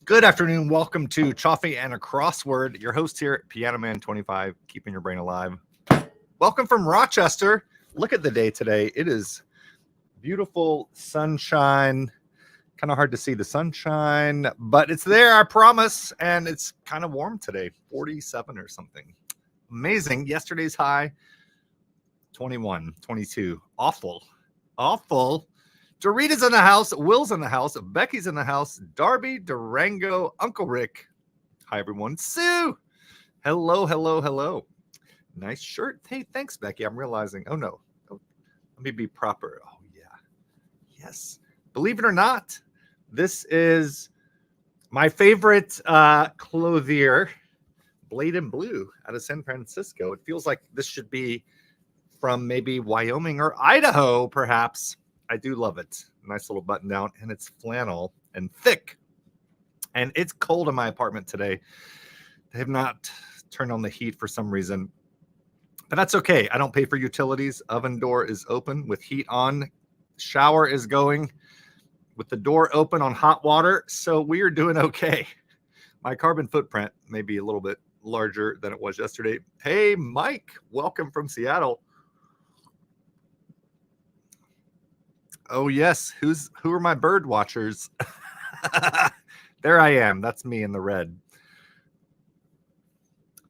Good afternoon. Welcome to Choffy and a Crossword. Your host here, Piano Man 25, keeping your brain alive. Welcome from Rochester. Look at the day today. It is beautiful sunshine. Kind of hard to see the sunshine, but it's there, I promise. And it's kind of warm today, 47 or something. Amazing. Yesterday's high, 21, 22. Awful. Dorita's in the house. Will's in the house. Becky's in the house. Darby, Durango, Uncle Rick. Hi, everyone. Sue. Hello. Nice shirt. Hey, thanks, Becky. I'm realizing. Oh, no. Oh, let me be proper. Oh, yeah. Yes. Believe it or not, this is my favorite clothier, Blade and Blue, out of San Francisco. It feels like this should be from maybe Wyoming or Idaho, perhaps. I do love it. Nice little button down, and it's flannel and thick. And it's cold in my apartment today. They have not turned on the heat for some reason, but that's okay. I don't pay for utilities. Oven door is open with heat on. Shower is going with the door open on hot water. So we are doing okay. My carbon footprint may be a little bit larger than it was yesterday. Hey, Mike, welcome from Seattle. Oh, yes. Who are my bird watchers? There I am. That's me in the red.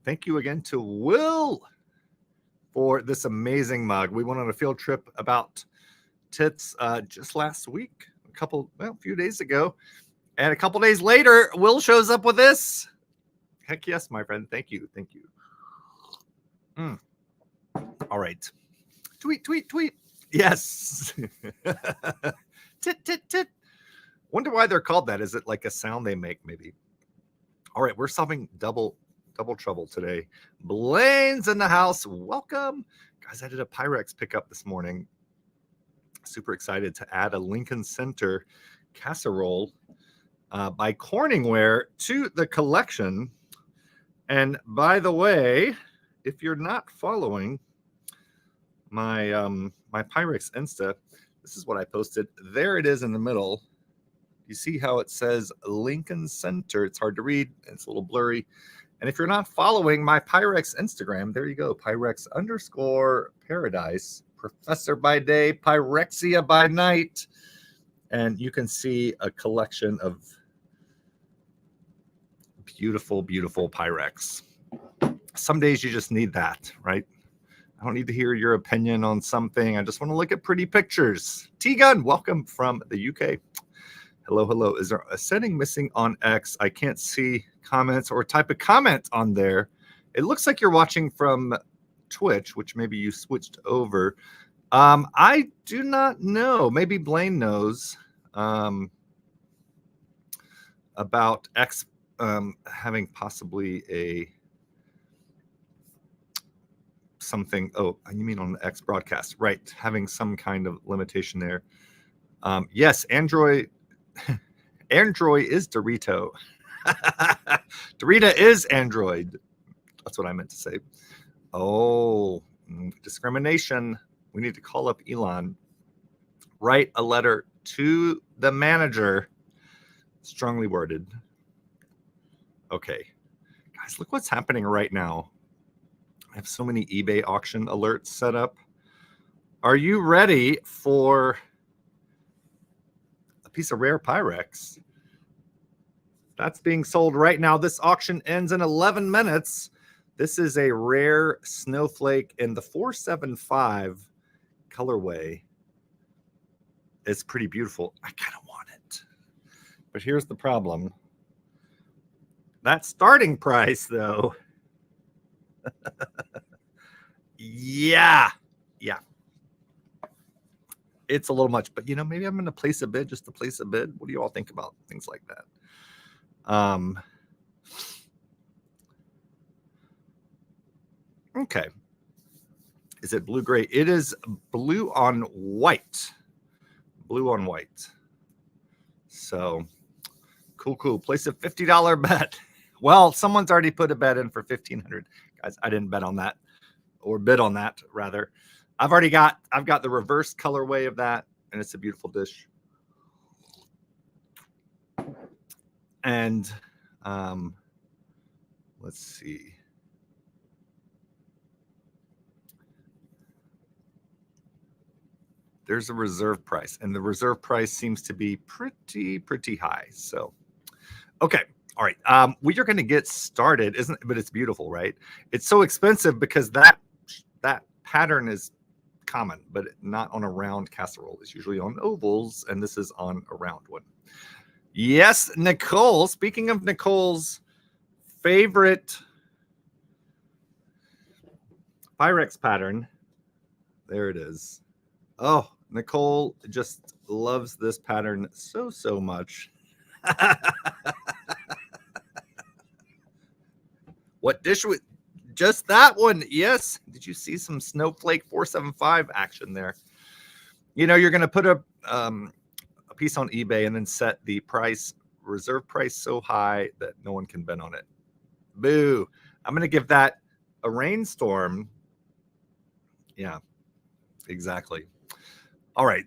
Thank you again to Will for this amazing mug. We went on a field trip about tits just last week, a few days ago. And a couple days later, Will shows up with this. Heck yes, my friend. Thank you. All right. Tweet. Yes. Tit. Wonder why they're called that. Is it like a sound they make, maybe? All right, we're solving double trouble today. Blaine's in the house. Welcome. Guys, I did a Pyrex pickup this morning. Super excited to add a Lincoln Center casserole by Corningware to the collection. And by the way, if you're not following my my Pyrex Insta, this is what I posted. There it is in the middle. You see how it says Lincoln Center. It's hard to read. It's a little blurry. And if you're not following my Pyrex Instagram, there you go. Pyrex_paradise. Professor by day, Pyrexia by night. And you can see a collection of beautiful Pyrex. Some days you just need that, right? I don't need to hear your opinion on something. I just want to look at pretty pictures. T-Gun, welcome from the UK. Hello. Is there a setting missing on X? I can't see comments or type a comment on there. It looks like you're watching from Twitch, which maybe you switched over. I do not know. Maybe Blaine knows about X having possibly a something. Oh, you mean on the X broadcast, right? Having some kind of limitation there. Yes, Android is Dorito. Dorita is Android. That's what I meant to say. Oh, discrimination. We need to call up Elon. Write a letter to the manager. Strongly worded. Okay. Guys, look what's happening right now. I have so many eBay auction alerts set up. Are you ready for a piece of rare Pyrex? That's being sold right now. This auction ends in 11 minutes. This is a rare snowflake in the 475 colorway. It's pretty beautiful. I kind of want it. But here's the problem. That starting price, though. Yeah. It's a little much, but maybe I'm going to place a bid just to place a bid. What do you all think about things like that? Okay. Is it blue gray? It is blue on white. So cool. Place a $50 bet. Well, someone's already put a bet in for $1,500. Guys, I didn't bet on that, or bid on that rather. I've got the reverse colorway of that, and it's a beautiful dish. And let's see. There's a reserve price, and the reserve price seems to be pretty high. So, okay. All right. We are going to get started, isn't it? But it's beautiful, right? It's so expensive because that pattern is common, but not on a round casserole. It's usually on ovals, and this is on a round one. Yes, Nicole. Speaking of Nicole's favorite Pyrex pattern, there it is. Oh, Nicole just loves this pattern so much. What dish would just that one? Yes. Did you see some Snowflake 475 action there? You know, you're going to put a piece on eBay and then set the price, reserve price, so high that no one can bet on it. Boo. I'm going to give that a rainstorm. Yeah, exactly. All right.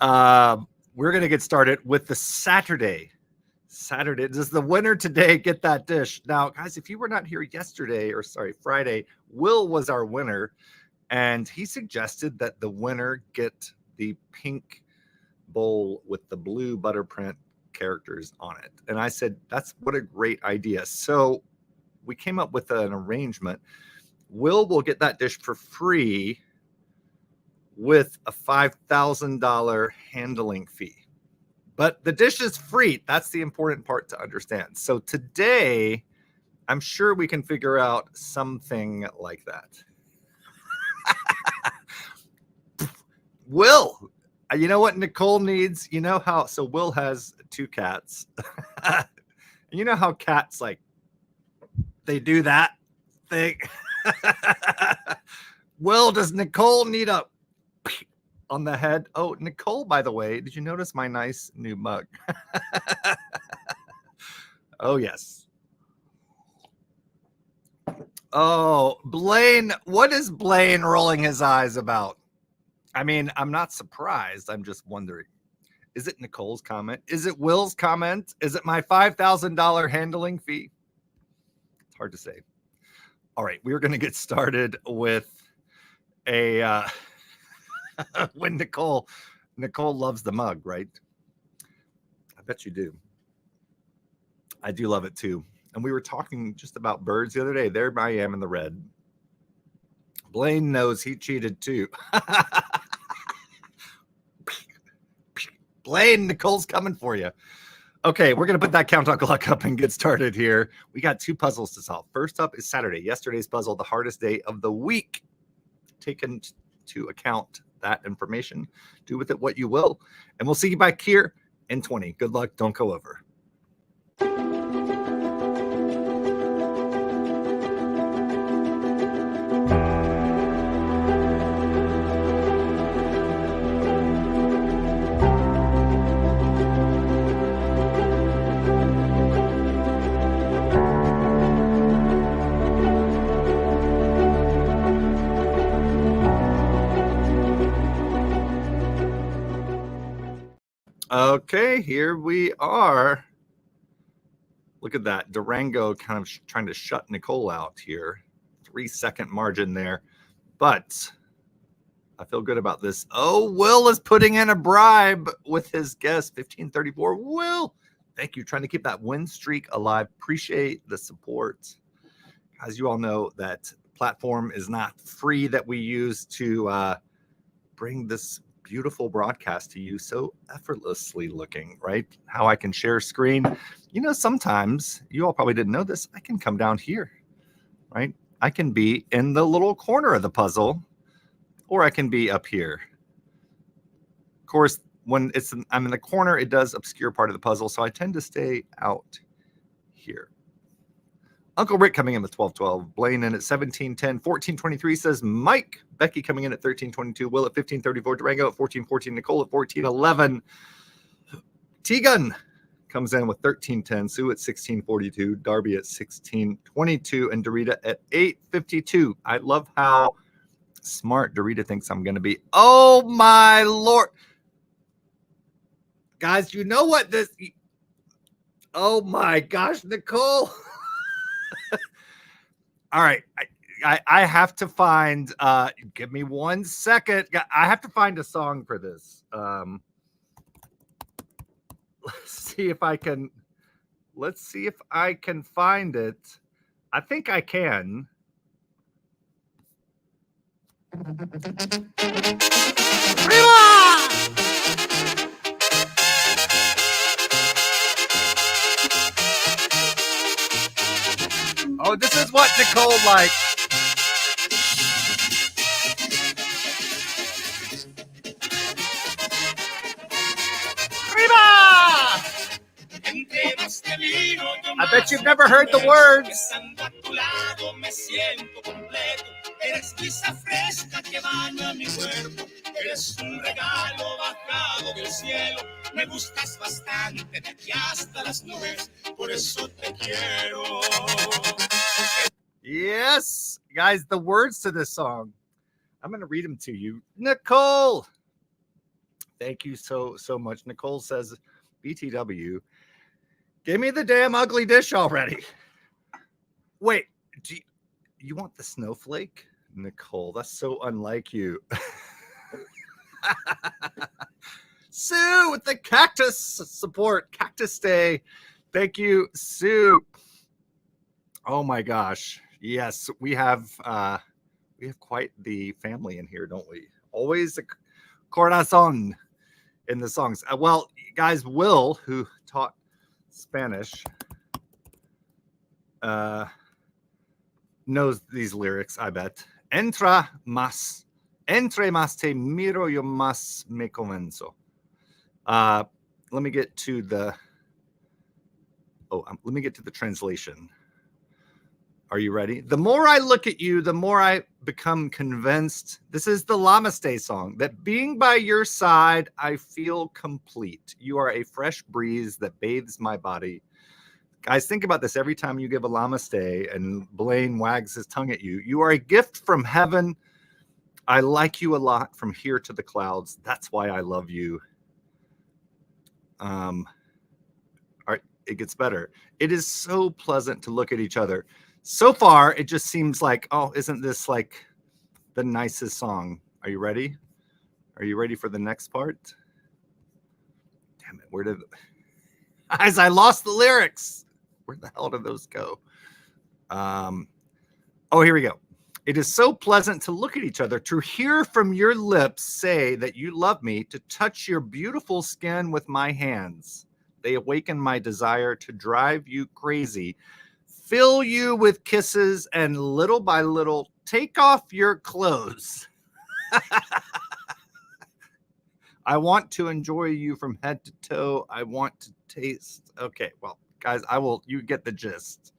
We're going to get started with the Saturday. Does the winner today get that dish? Now, guys, if you were not here yesterday, or sorry, Friday, Will was our winner, and he suggested that the winner get the pink bowl with the blue butter print characters on it. And I said, that's what a great idea. So we came up with an arrangement. Will get that dish for free with a $5,000 handling fee. But the dish is free. That's the important part to understand. So today, I'm sure we can figure out something like that. Will, you know what Nicole needs? You know how, so Will has 2 cats. And you know how cats, like, they do that thing? Will, does Nicole need a on the head? Oh, Nicole, by the way, did you notice my nice new mug? Oh, yes. Oh, Blaine, what is Blaine rolling his eyes about? I mean, I'm not surprised. I'm just wondering. Is it Nicole's comment? Is it Will's comment? Is it my $5,000 handling fee? It's hard to say. All right, we're going to get started with a when Nicole loves the mug, right? I bet you do. I do love it too. And we were talking just about birds the other day. There I am in the red. Blaine knows he cheated too. Blaine, Nicole's coming for you. Okay, we're going to put that countdown clock up and get started here. We got 2 puzzles to solve. First up is Saturday. Yesterday's puzzle, the hardest day of the week. Taken to account that information. Do with it what you will. And we'll see you back here in 20. Good luck. Don't go over. Okay, here we are. Look at that. Durango kind of trying to shut Nicole out here. 3-second margin there. But I feel good about this. Oh, Will is putting in a bribe with his guess. 1534. Will, thank you. Trying to keep that win streak alive. Appreciate the support. As you all know, that platform is not free that we use to bring this beautiful broadcast to you so effortlessly looking, right? How I can share screen. You know, sometimes you all probably didn't know this. I can come down here, right? I can be in the little corner of the puzzle, or I can be up here. Of course, when I'm in the corner, it does obscure part of the puzzle, so I tend to stay out here. Uncle Rick coming in with 1212. Blaine in at 1710. 1423 says Mike. Becky coming in at 1322. Will at 1534. Durango at 1414. Nicole at 1411. T-Gun comes in with 1310. Sue at 1642. Darby at 1622. And Dorita at 852. I love how smart Dorita thinks I'm going to be. Oh, my Lord. Guys, you know what this... Oh my gosh, Nicole. All right. I have to find give me 1 second. I have to find a song for this. Let's see if I can find it. I think I can. Oh, this is what Nicole likes. I bet you've never heard the words. Yes, guys, the words to this song. I'm going to read them to you. Nicole. Thank you so much. Nicole says, BTW, give me the damn ugly dish already. Wait, do you want the snowflake? Nicole, that's so unlike you. Sue with the cactus support, Cactus Day. Thank you, Sue. Oh my gosh. Yes, we have quite the family in here, don't we? Always a corazon in the songs. Well, guys, Will, who taught Spanish, knows these lyrics, I bet. Entre más te miro, yo más me convenzo. Let me get to the translation. Are you ready? The more I look at you, the more I become convinced. This is the Namaste song. That being by your side, I feel complete. You are a fresh breeze that bathes my body. Guys, think about this every time you give a Namaste and Blaine wags his tongue at you. You are a gift from heaven. I like you a lot from here to the clouds. That's why I love you. All right, it gets better. It is so pleasant to look at each other. So far, it just seems like, oh, isn't this like the nicest song? Are you ready? Are you ready for the next part? Damn it, where did... Guys, I lost the lyrics. Where the hell did those go? Oh, here we go. It is so pleasant to look at each other, to hear from your lips say that you love me, to touch your beautiful skin with my hands. They awaken my desire to drive you crazy, fill you with kisses, and little by little take off your clothes. I want to enjoy you from head to toe. I want to taste. Okay, well, guys, you get the gist.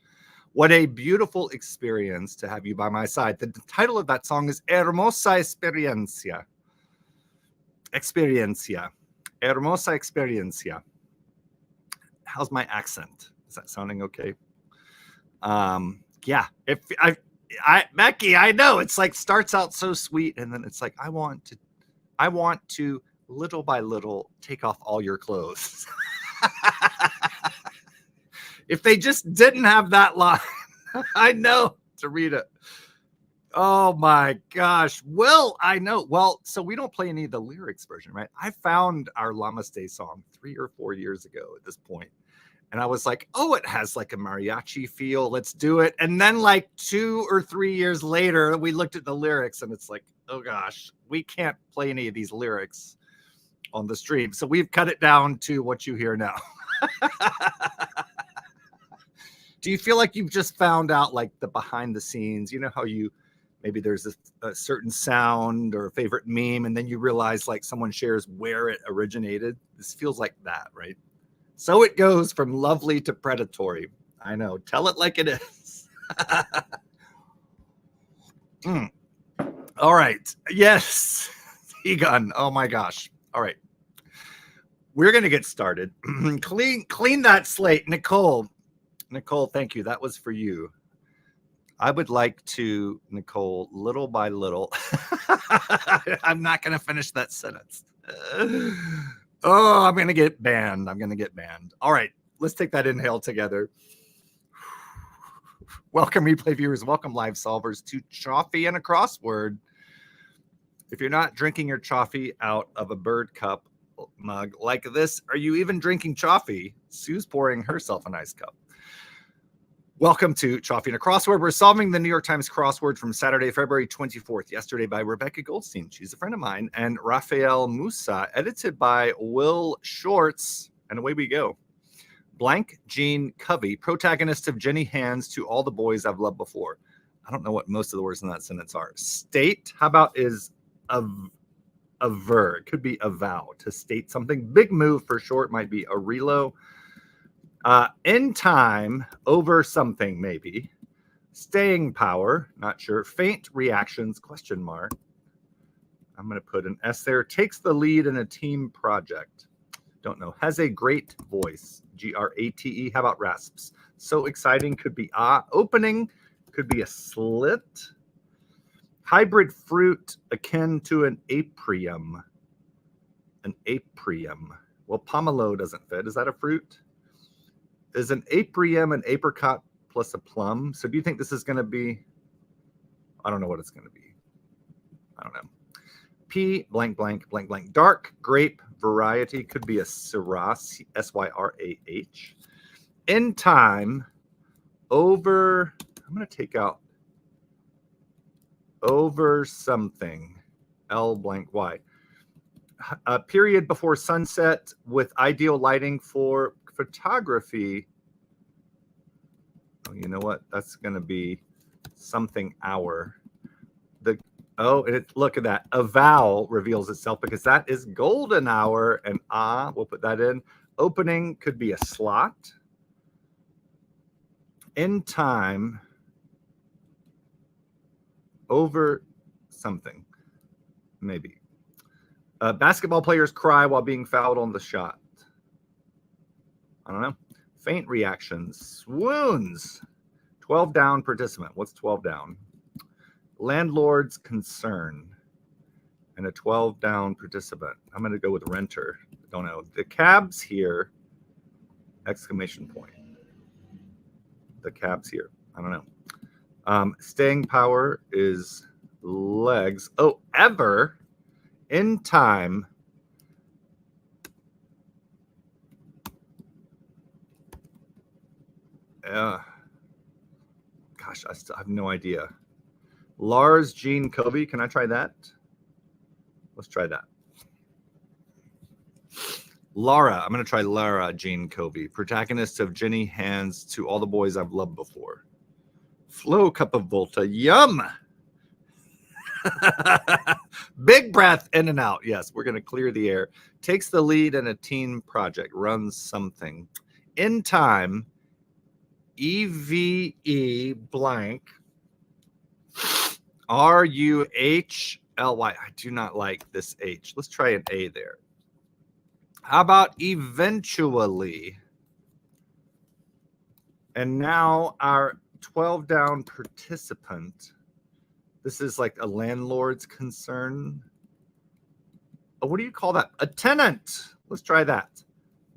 What a beautiful experience to have you by my side. The title of that song is Hermosa Experiencia. Experiencia. Hermosa Experiencia. How's my accent? Is that sounding okay? Yeah. If Becky, I know it's like starts out so sweet and then it's like, I want to little by little take off all your clothes. If they just didn't have that line, I know to read it. Oh my gosh. Well, I know. Well, so we don't play any of the lyrics version, right? I found our Namaste song 3 or 4 years ago at this point. And I was like, oh, it has like a mariachi feel. Let's do it. And then like 2 or 3 years later, we looked at the lyrics and it's like, oh gosh, we can't play any of these lyrics on the stream. So we've cut it down to what you hear now. Do you feel like you've just found out like the behind the scenes? You know how maybe there's a certain sound or a favorite meme and then you realize like someone shares where it originated? This feels like that, right? So it goes from lovely to predatory. I know. Tell it like it is. All right. Yes. Egon. Oh my gosh. All right. We're going to get started. Clean that slate. Nicole, thank you. That was for you. I would like to, Nicole, little by little. I'm not going to finish that sentence. Oh, I'm going to get banned. All right. Let's take that inhale together. Welcome, replay viewers. Welcome, live solvers, to Choffy and a Crossword. If you're not drinking your Choffy out of a bird cup mug like this, are you even drinking Choffy? Sue's pouring herself a nice cup. Welcome to Choffy and a Crossword. We're solving the New York Times crossword from Saturday, February 24th, yesterday by Rebecca Goldstein. She's a friend of mine, and Raphael Musa, edited by Will Shorts. And away we go. Blank Jean Covey, protagonist of Jenny Hands to All the Boys I've Loved Before. I don't know what most of the words in that sentence are. State, how about is a verb? Could be a vow, to state something. Big move for short might be a relo. In time, over something maybe. Staying power, not sure. Faint reactions, question mark. I'm going to put an S there. Takes the lead in a team project. Don't know. Has a great voice. Grate. How about rasps? So exciting could be opening, could be a slit. Hybrid fruit akin to an aprium. An aprium. Well, pomelo doesn't fit. Is that a fruit? Is an aprium an apricot plus a plum? So do you think this is going to be? I don't know what it's going to be. I don't know. P blank blank blank blank. Dark grape variety could be a Syrah, S-Y-R-A-H. In time, over, I'm going to take out over something, L blank Y. A period before sunset with ideal lighting for photography. Oh, you know what? That's going to be something hour. Oh, and look at that. A vowel reveals itself because that is golden hour. And we'll put that in. Opening could be a slot. In time, over something, maybe. Basketball players cry while being fouled on the shot. I don't know. Faint reactions, swoons. 12 down participant. What's 12 down? Landlord's concern, and a 12 down participant. I'm going to go with renter. Don't know. The cab's here. Exclamation point. The cab's here. I don't know. Staying power is legs. Oh, ever. In time. Gosh, I still have no idea. Lars Jean Covey. Can I try that? Let's try that. Laura. I'm going to try Lara Jean Covey. Protagonist of Jenny Hands to All the Boys I've Loved Before. Flow cup of Volta. Yum. Big breath in and out. Yes, we're going to clear the air. Takes the lead in a teen project. Runs something. In time. EVE blank. RUHLY. I do not like this H. Let's try an A there. How about eventually? And now our 12 down participant. This is like a landlord's concern. Oh, what do you call that? A tenant. Let's try that.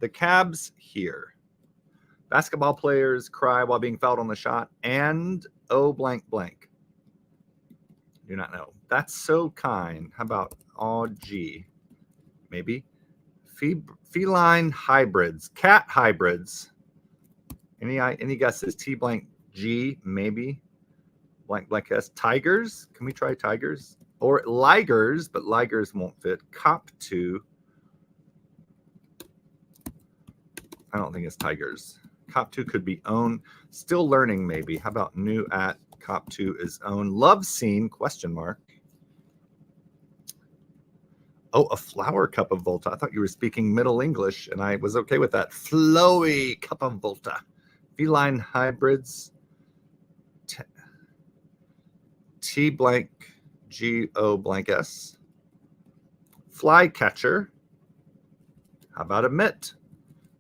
The cab's here. Basketball players cry while being fouled on the shot. And O blank blank. Do not know. That's so kind. How about OG? Maybe. Feline hybrids. Cat hybrids. Any guesses? T blank G, maybe. Blank blank S. Tigers. Can we try tigers? Or ligers, but ligers won't fit. Cop 2. I don't think it's tigers. Cop 2 could be own. Still learning, maybe. How about new at Cop 2 is own. Love scene, question mark. Oh, a flower cup of Volta. I thought you were speaking Middle English, and I was okay with that. Flowy cup of Volta. Feline hybrids. T blank G O blank S. Flycatcher. How about a mitt?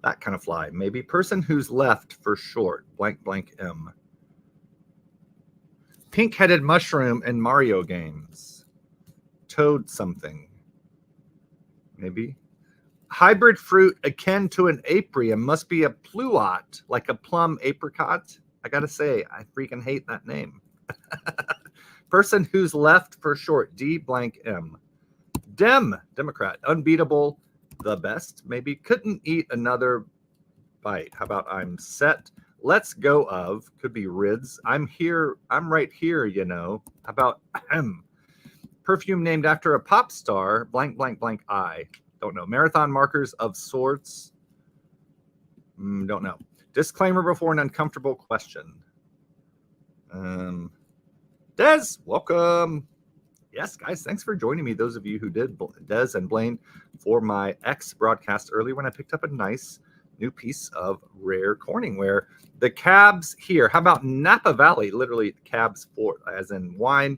That kind of fly. Maybe person who's left for short. Blank blank M. Pink-headed mushroom in Mario games. Toad something. Maybe. Hybrid fruit akin to an aprium must be a pluot, like a plum apricot. I gotta say, I freaking hate that name. Person who's left for short, D blank M. Democrat, unbeatable, the best, maybe. Couldn't eat another bite. How about I'm set? Let's go of, could be rids. I'm here, I'm right here, you know. How about perfume named after a pop star, blank, blank, blank, I. Don't know. Marathon markers of sorts. Don't know. Disclaimer before an uncomfortable question. Des, welcome. Yes, guys, thanks for joining me. Those of you who did, Des and Blaine, for my X broadcast earlier when I picked up a nice new piece of rare Corningware. The cabs here. How about Napa Valley? Literally cabs for, as in wine.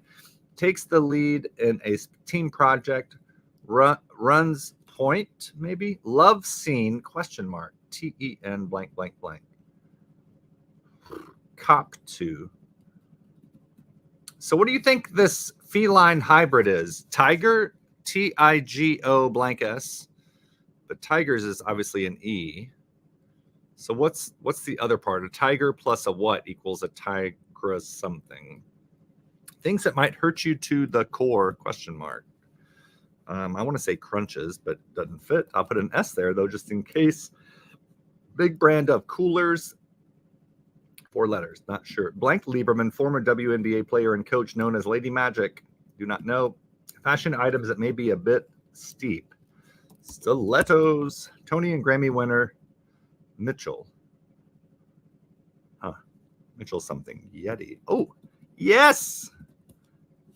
Takes the lead in a team project. Runs point, maybe. Love scene, question mark. TEN blank, blank, blank. Cop 2. So what do you think this feline hybrid is? Tiger, TIGO blank S. But tigers is obviously an E. So what's the other part? A tiger plus a what equals a tigress something? Things that might hurt you to the core, question mark. I want to say crunches, but doesn't fit. I'll put an S there, though, just in case. Big brand of coolers. 4 letters, not sure. Blank Lieberman, former WNBA player and coach known as Lady Magic. Do not know. Fashion items that may be a bit steep. Stilettos. Tony and Grammy winner. Mitchell. Huh. Mitchell something. Yeti. Oh, yes.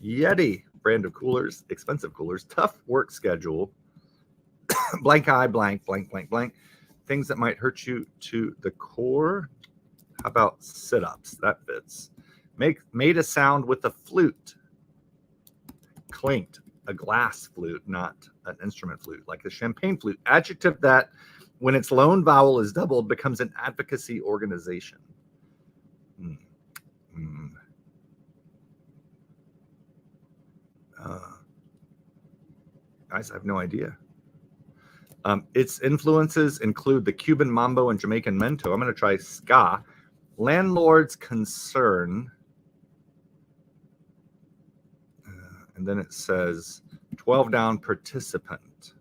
Yeti. Brand of coolers, expensive coolers, tough work schedule, blank eye, blank, blank, blank, blank. Things that might hurt you to the core. How about sit-ups? That fits. Made a sound with a flute. Clinked. A glass flute, not an instrument flute, like a champagne flute. Adjective that, when its lone vowel is doubled, becomes an advocacy organization. Guys, I have no idea. Its influences include the Cuban mambo and Jamaican mento. I'm going to try ska. Landlord's concern. And then it says 12 down participant.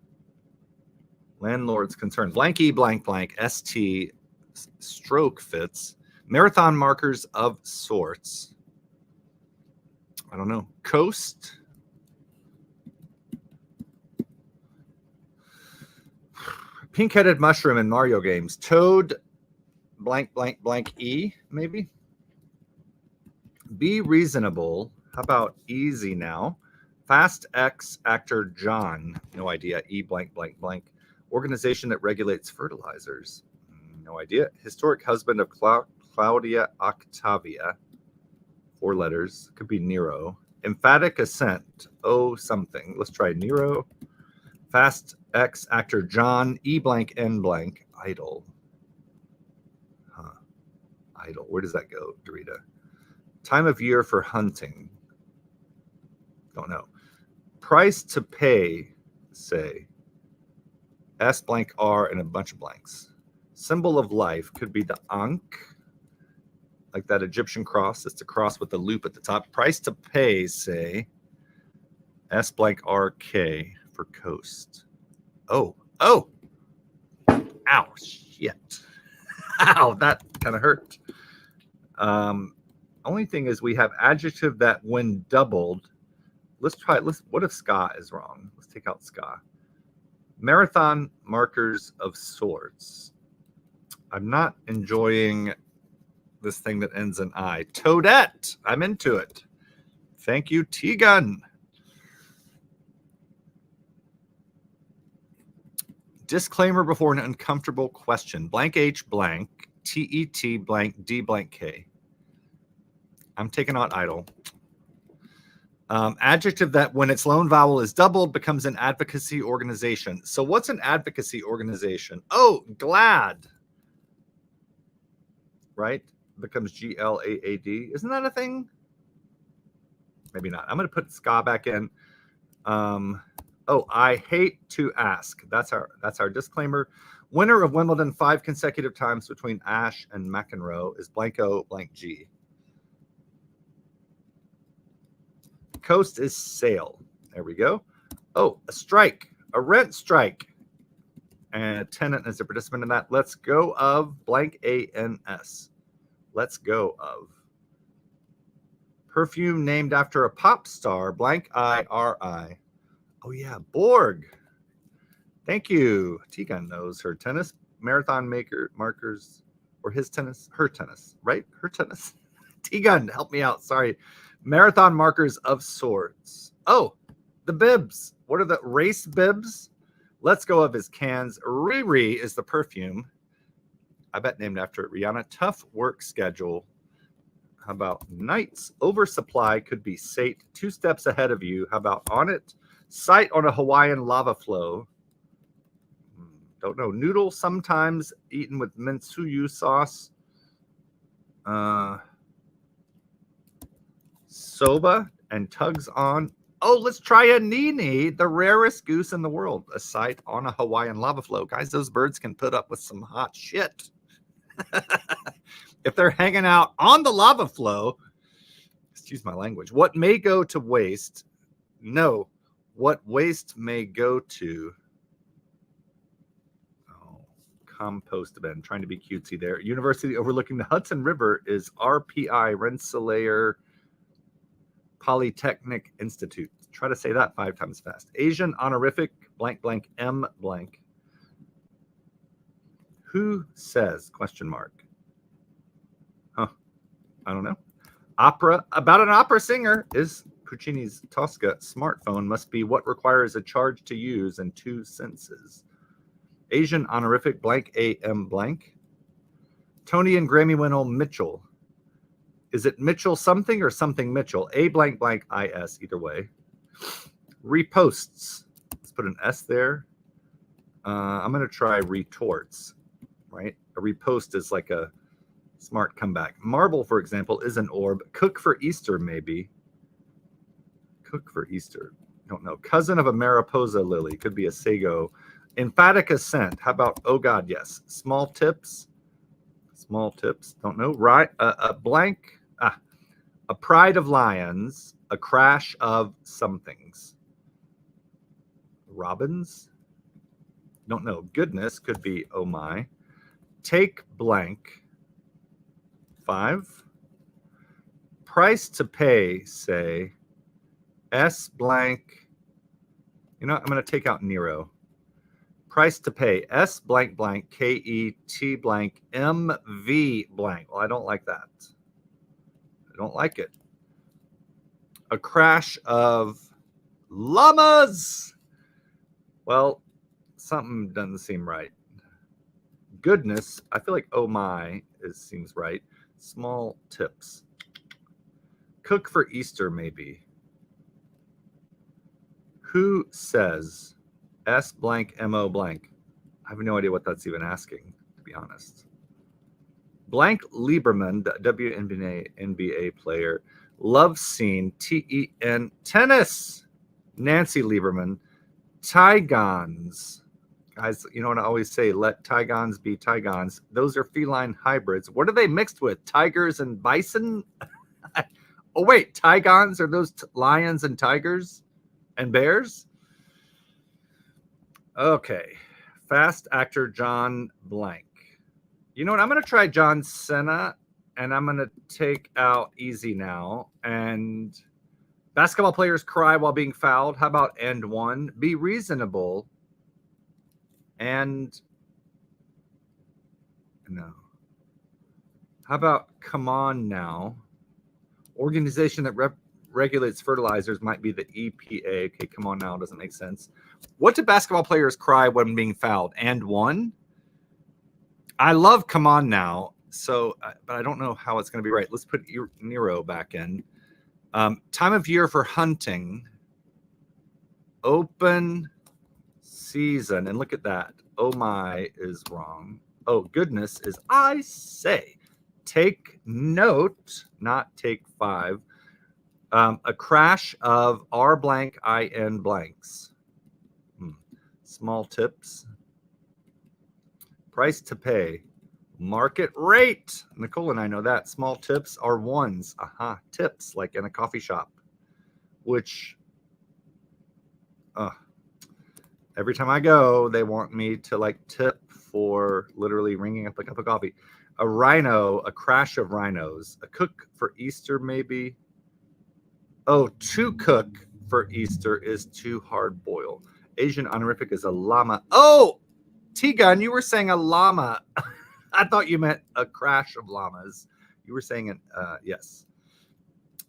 Landlord's concern. Blanky, blank, blank. ST. Stroke fits. Marathon markers of sorts. I don't know. Coast. Pink-headed mushroom in Mario games. Toad, blank, blank, blank, E, maybe. Be reasonable. How about easy now? Fast X actor John. No idea. E, blank, blank, blank. Organization that regulates fertilizers. No idea. Historic husband of Claudia Octavia. 4 letters. Could be Nero. Emphatic assent. Oh, something. Let's try Nero. Fast X actor John, E blank N blank, idol. Huh. Idol. Where does that go, Dorita? Time of year for hunting. Don't know. Price to pay, say. S blank R and a bunch of blanks. Symbol of life could be the Ankh, like that Egyptian cross. It's a cross with the loop at the top. Price to pay, say. S blank R K. For coast. Oh. Ow, shit. Ow, that kind of hurt. Only thing is we have adjective that when doubled. What if ska is wrong? Let's take out ska. Marathon markers of sorts. I'm not enjoying this thing that ends in I. Toadette. I'm into it. Thank you, T-Gun. Disclaimer before an uncomfortable question. Blank H blank, TET blank, D blank K. I'm taking out idle. Adjective that when its lone vowel is doubled becomes an advocacy organization. So what's an advocacy organization? Oh, glad. Right? Becomes GLAAD. Isn't that a thing? Maybe not. I'm going to put ska back in. Oh, I hate to ask. That's our disclaimer. Winner of Wimbledon 5 consecutive times between Ash and McEnroe is Blanco blank G. Coast is sail. There we go. Oh, a strike, a rent strike. And a tenant is a participant in that. Let's go of blank ANS. Let's go of perfume named after a pop star, blank IRI. Oh, yeah, Borg. Thank you. T-Gun knows her tennis. Marathon markers, or his tennis, her tennis, right? Her tennis. T-Gun, help me out. Sorry. Marathon markers of sorts. Oh, the bibs. What are the race bibs? Let's go of his cans. Riri is the perfume. I bet named after Rihanna. Tough work schedule. How about nights? Oversupply could be sate 2 steps ahead of you. How about on it? Sight on a Hawaiian lava flow. Don't know. Noodle sometimes eaten with mentsuyu sauce. Soba and tugs on. Oh, let's try a nini, the rarest goose in the world. A sight on a Hawaiian lava flow. Guys, those birds can put up with some hot shit. If they're hanging out on the lava flow, excuse my language, what may go to waste? No. What waste may go to? Oh, compost bin. Trying to be cutesy there. University overlooking the Hudson River is RPI, Rensselaer Polytechnic Institute. Try to say that 5 times fast. Asian honorific, blank, blank, M, blank. Who says, question mark? Huh, I don't know. Opera, about an opera singer is Puccini's Tosca. Smartphone must be what requires a charge to use in 2 senses. Asian honorific, blank, AM, blank. Tony and Grammy winner Mitchell. Is it Mitchell something or something Mitchell? A blank blank IS, either way. Reposts. Let's put an S there. I'm going to try retorts, right? A repost is like a smart comeback. Marble, for example, is an orb. Cook for Easter, maybe. Cook for Easter. Don't know. Cousin of a Mariposa lily. Could be a sago. Emphatic assent. How about, oh God, yes. Small tips. Small tips. Don't know. Right. A blank. A pride of lions. A crash of somethings. Robins. Don't know. Goodness could be oh my. Take blank. 5. Price to pay, say. S blank. You know, I'm going to take out Nero. Price to pay. S blank blank. KET blank. MV blank. Well, I don't like that. I don't like it. A crash of llamas. Well, something doesn't seem right. Goodness. I feel like oh my seems right. Small tips. Cook for Easter, maybe. Who says S blank MO blank? I have no idea what that's even asking, to be honest. Blank Lieberman, WNBA NBA player. Love scene, TEN. Tennis. Nancy Lieberman. Tigons. Guys, you know what I always say? Let tigons be tigons. Those are feline hybrids. What are they mixed with? Tigers and bison? Oh, wait. Tigons? Are those lions and tigers and bears? Okay. Fast actor John Blank. You know what? I'm going to try John Cena, and I'm going to take out easy now. And basketball players cry while being fouled. How about and one? Be reasonable. And no. How about come on now? Organization that regulates fertilizers might be the EPA. Okay, come on now. Doesn't make sense. What do basketball players cry when being fouled? And one? I love come on now. So, but I don't know how it's going to be right. Let's put Nero back in. Time of year for hunting. Open season. And look at that. Oh my is wrong. Oh, goodness is I say. Take note, not take 5. A crash of R blank IN blanks. Small tips. Price to pay. Market rate. Nicole and I know that. Small tips are ones. Aha. Tips, like in a coffee shop. Which, every time I go, they want me to like tip for literally ringing up a cup of coffee. A rhino, a crash of rhinos. A cook for Easter, maybe. Oh, to cook for Easter is too hard boil. Asian honorific is a llama. Oh, T-Gun, you were saying a llama. I thought you meant a crash of llamas. You were saying yes.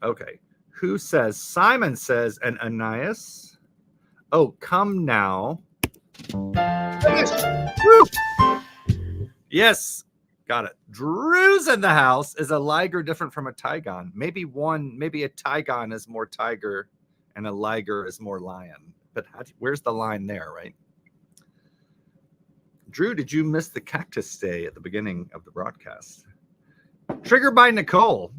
Okay. Who says? Simon says, and Ananias. Oh, come now. Finish. Woo! Yes. Got it. Drew's in the house. Is a liger different from a Tygon? Maybe a Tygon is more tiger and a liger is more lion. But where's the line there, right? Drew, did you miss the cactus stay at the beginning of the broadcast? Triggered by Nicole.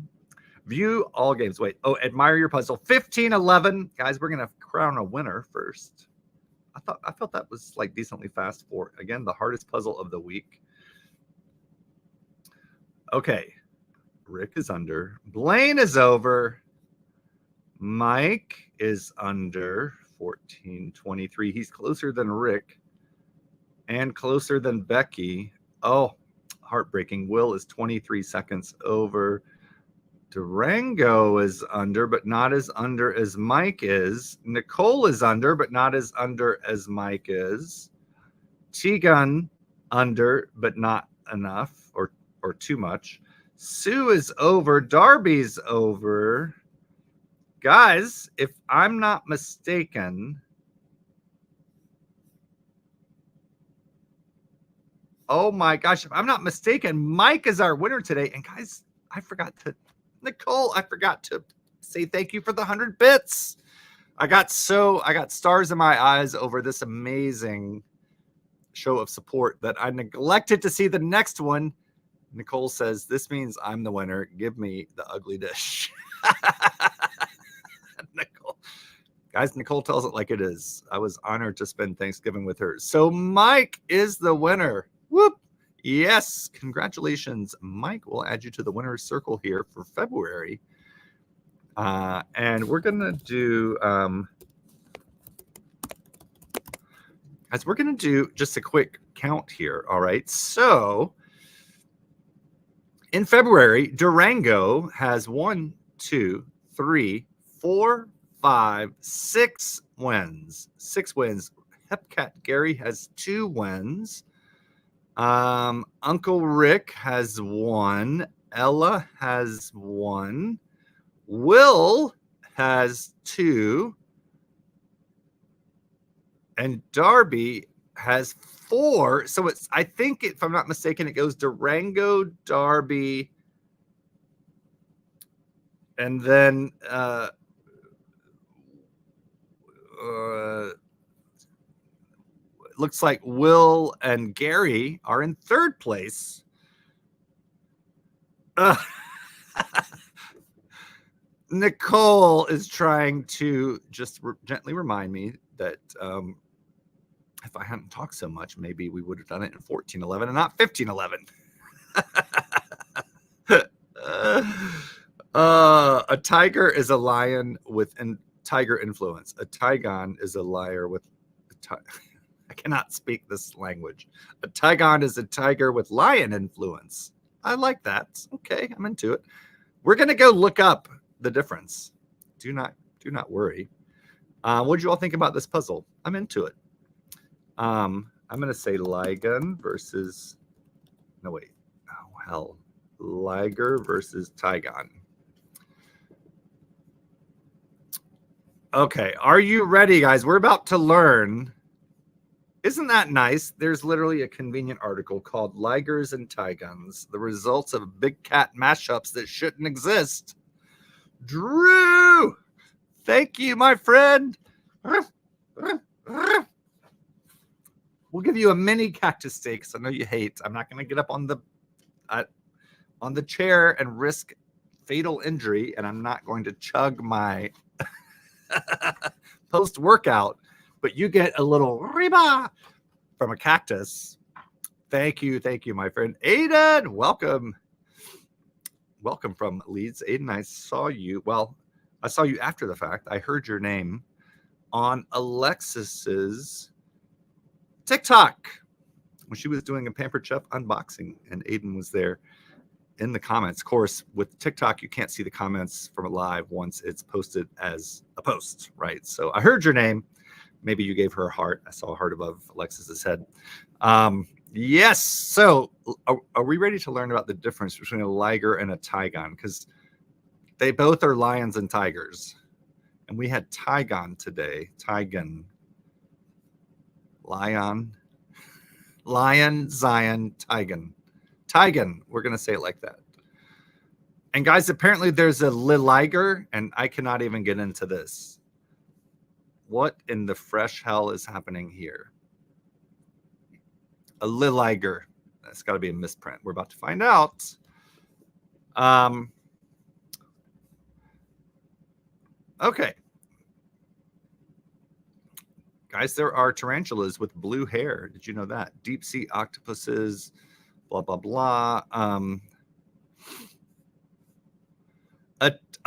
View all games. Wait. Oh, admire your puzzle. 15-11. Guys, we're going to crown a winner first. I felt that was like decently fast for, again, the hardest puzzle of the week. Okay. Rick is under. Blaine is over. Mike is under 14-23. He's closer than Rick and closer than Becky. Oh, heartbreaking. Will is 23 seconds over. Durango is under, but not as under as Mike is. Nicole is under, but not as under as Mike is. T-Gun under, but not enough or too much. Sue is over. Darby's over. Guys, if I'm not mistaken, oh my gosh, if I'm not mistaken, Mike is our winner today. And guys, Nicole, I forgot to say thank you for the 100 bits. I got stars in my eyes over this amazing show of support that I neglected to see the next one. Nicole says, this means I'm the winner. Give me the ugly dish. Nicole. Guys, Nicole tells it like it is. I was honored to spend Thanksgiving with her. So Mike is the winner. Whoop. Yes. Congratulations. Mike will add you to the winner's circle here for February. And we're going to do, guys, we're going to do just a quick count here. All right. So in February, Durango has 1, 2, 3, 4, 5, 6 wins. 6 wins. Hepcat Gary has 2 wins. Uncle Rick has 1. Ella has 1. Will has 2. And Darby has 4. So it's, I think, if I'm not mistaken, it goes Durango, Darby, and then it looks like Will and Gary are in 3rd place. Nicole is trying to just gently remind me that if I hadn't talked so much, maybe we would have done it in 14-11 and not 15-11. A tiger is a lion with tiger influence. A Tygon is a liar with I cannot speak this language. A Tygon is a tiger with lion influence. I like that. Okay, I'm into it. We're gonna go look up the difference. Do not worry. What did you all think about this puzzle? I'm into it. I'm gonna say Ligon versus Liger versus Tygon. Okay, are you ready, guys? We're about to learn. Isn't that nice? There's literally a convenient article called Ligers and Tygons, the results of big cat mashups that shouldn't exist. Drew, thank you, my friend. We'll give you a mini cactus steak. I know you hate. I'm not going to get up on the chair and risk fatal injury, and I'm not going to chug my post-workout but you get a little riba from a cactus. Thank you, my friend. Aiden, welcome. Welcome from Leeds. Aiden, I saw you. Well, I saw you after the fact. I heard your name on Alexis's TikTok when she was doing a Pampered Chef unboxing, and Aiden was there in the comments. Of course, with TikTok, you can't see the comments from a live once it's posted as a post, right? So I heard your name. Maybe you gave her a heart. I saw a heart above Alexis's head. Yes. So are we ready to learn about the difference between a liger and a tigon? Because they both are lions and tigers. And we had tigon today. Tigon. Lion, Zion, tigon. Tigon. We're going to say it like that. And guys, apparently there's a liger, and I cannot even get into this. What in the fresh hell is happening here? A liger. That's got to be a misprint. We're about to find out. Okay. Guys, there are tarantulas with blue hair. Did you know that? Deep sea octopuses, blah, blah, blah.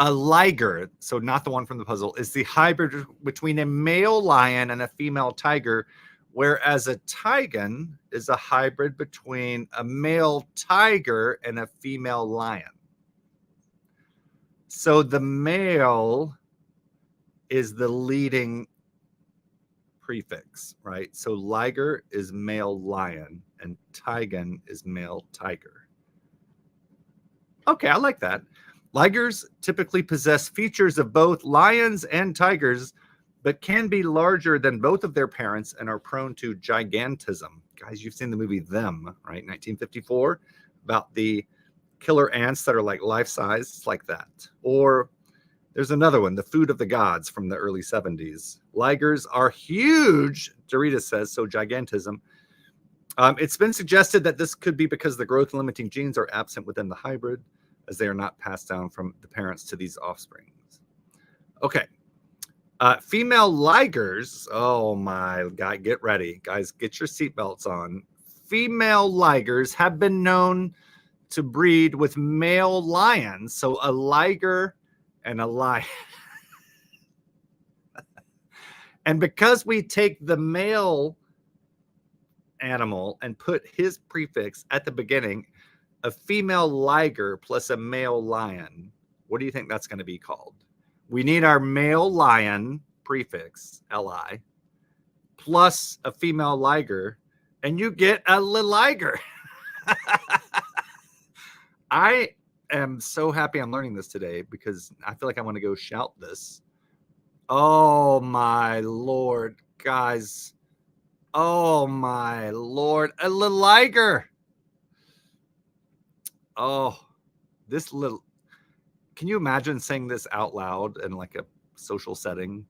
A liger, so not the one from the puzzle, is the hybrid between a male lion and a female tiger, whereas a tigon is a hybrid between a male tiger and a female lion. So the male is the leading prefix, right? So liger is male lion and tigon is male tiger. Okay, I like that. Ligers typically possess features of both lions and tigers, but can be larger than both of their parents and are prone to gigantism. Guys, you've seen the movie Them, right? 1954, about the killer ants that are like life-size. It's like that. Or there's another one, The Food of the Gods from the early 70s. Ligers are huge, Dorita says, so gigantism. It's been suggested that this could be because the growth-limiting genes are absent within the hybrid, as they are not passed down from the parents to these offspring. Okay. Female ligers, oh my God, get ready. Guys, get your seatbelts on. Female ligers have been known to breed with male lions. So a liger and a lion. And because we take the male animal and put his prefix at the beginning, a female liger plus a male lion, what do you think that's going to be called? We need our male lion prefix, Li, plus a female liger, and you get a liger. I am so happy I'm learning this today because I feel like I want to go shout this. Oh, my Lord, guys. Oh, my Lord. A liger. Oh, this little, can you imagine saying this out loud in like a social setting?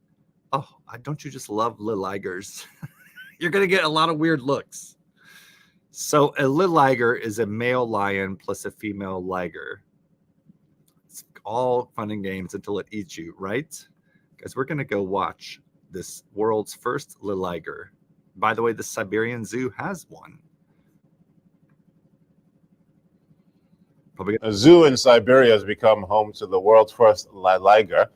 Oh, don't you just love ligers? You're going to get a lot of weird looks. So a liger is a male lion plus a female liger. It's all fun and games until it eats you, right? Guys, we're going to go watch this world's first liger. By the way, the Siberian Zoo has one. A zoo in Siberia has become home to the world's first liger.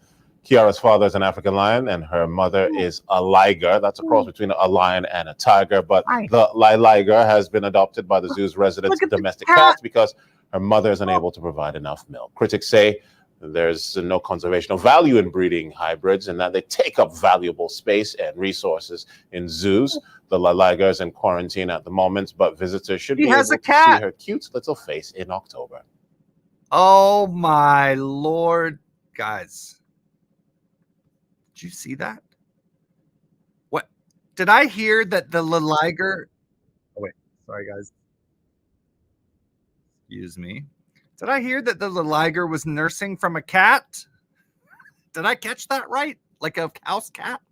Kiara's father is an African lion, and her mother is a liger. That's a cross between a lion and a tiger. But the liger has been adopted by the zoo's resident domestic cats because her mother is unable to provide enough milk. Critics say there's no conservational value in breeding hybrids and that they take up valuable space and resources in zoos. The liger is in quarantine at the moment, but visitors should be able to see her cute little face in October. Oh, my Lord, guys. Did you see that? What? Did I hear that the liger? Oh, wait. Sorry, guys. Excuse me. Did I hear that the liger was nursing from a cat? Did I catch that right? Like a house cat?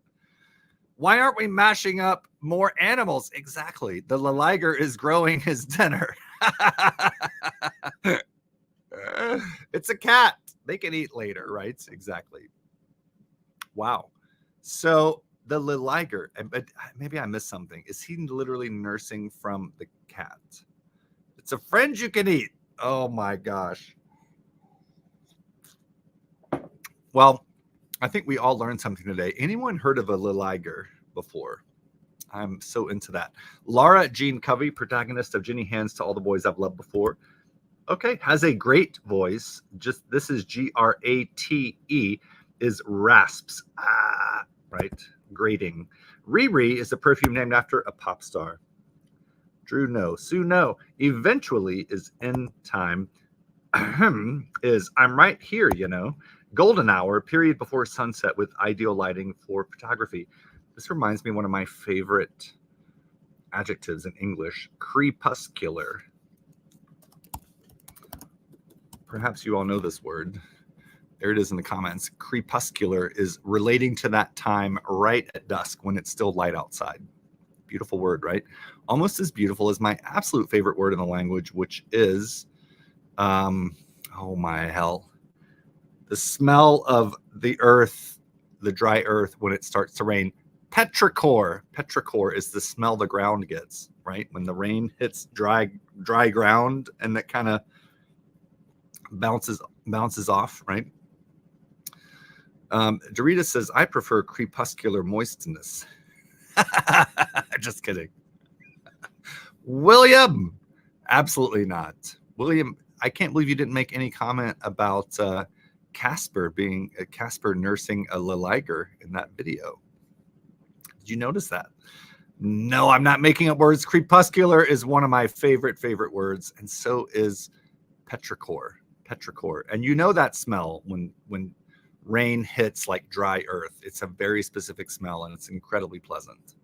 Why aren't we mashing up more animals? Exactly. The liger is growing his dinner. It's a cat. They can eat later, right? Exactly. Wow. So The liger. But maybe I missed something. Is he literally nursing from the cat? It's a friend you can eat. Oh my gosh. Well, I think we all learned something today. Anyone heard of a liger before? I'm so into that. Laura Jean Covey, protagonist of Ginny Hands to All the Boys I've Loved Before. Okay, has a great voice. Just this is Grate, is rasps. Ah, right, grating. Riri is a perfume named after a pop star. Drew, no. Sue, no. Eventually is in time. Is I'm right here, you know. Golden hour, period before sunset with ideal lighting for photography. This reminds me of one of my favorite adjectives in English, crepuscular. Perhaps you all know this word. There it is in the comments. Crepuscular is relating to that time right at dusk when it's still light outside. Beautiful word, right? Almost as beautiful as my absolute favorite word in the language, which is, oh my hell, the smell of the earth, the dry earth when it starts to rain. Petrichor. Petrichor is the smell the ground gets, right? When the rain hits dry ground and that kind of bounces off, right? Dorita says, I prefer crepuscular moistness. Just kidding. William, absolutely not. William, I can't believe you didn't make any comment about Casper nursing a liger in that video. Did you notice that? No, I'm not making up words. Crepuscular is one of my favorite words, and so is petrichor. Petrichor. And you know that smell when rain hits like dry earth. It's a very specific smell, and it's incredibly pleasant.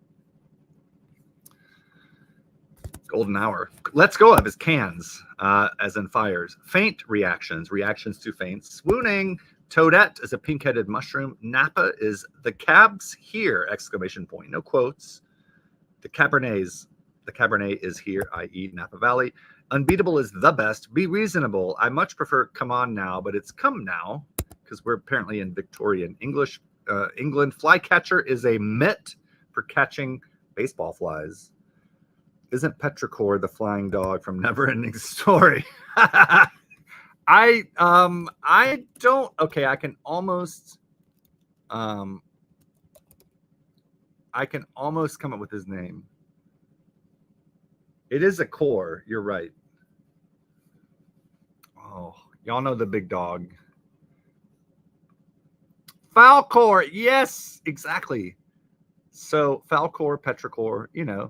Golden hour. Let's go up is cans, as in fires. Faint reactions to faints. Swooning. Toadette is a pink-headed mushroom. Napa is the cab's here! Exclamation point. No quotes. The Cabernet is here, i.e. Napa Valley. Unbeatable is the best. Be reasonable. I much prefer come on now, but it's come now because we're apparently in Victorian English. England. Flycatcher is a mitt for catching baseball flies. Isn't Petrichor the flying dog from Neverending Story? I don't. Okay, I can almost come up with his name. It is a core. You're right. Oh, y'all know the big dog. Falcor. Yes, exactly. So Falcor, Petrichor,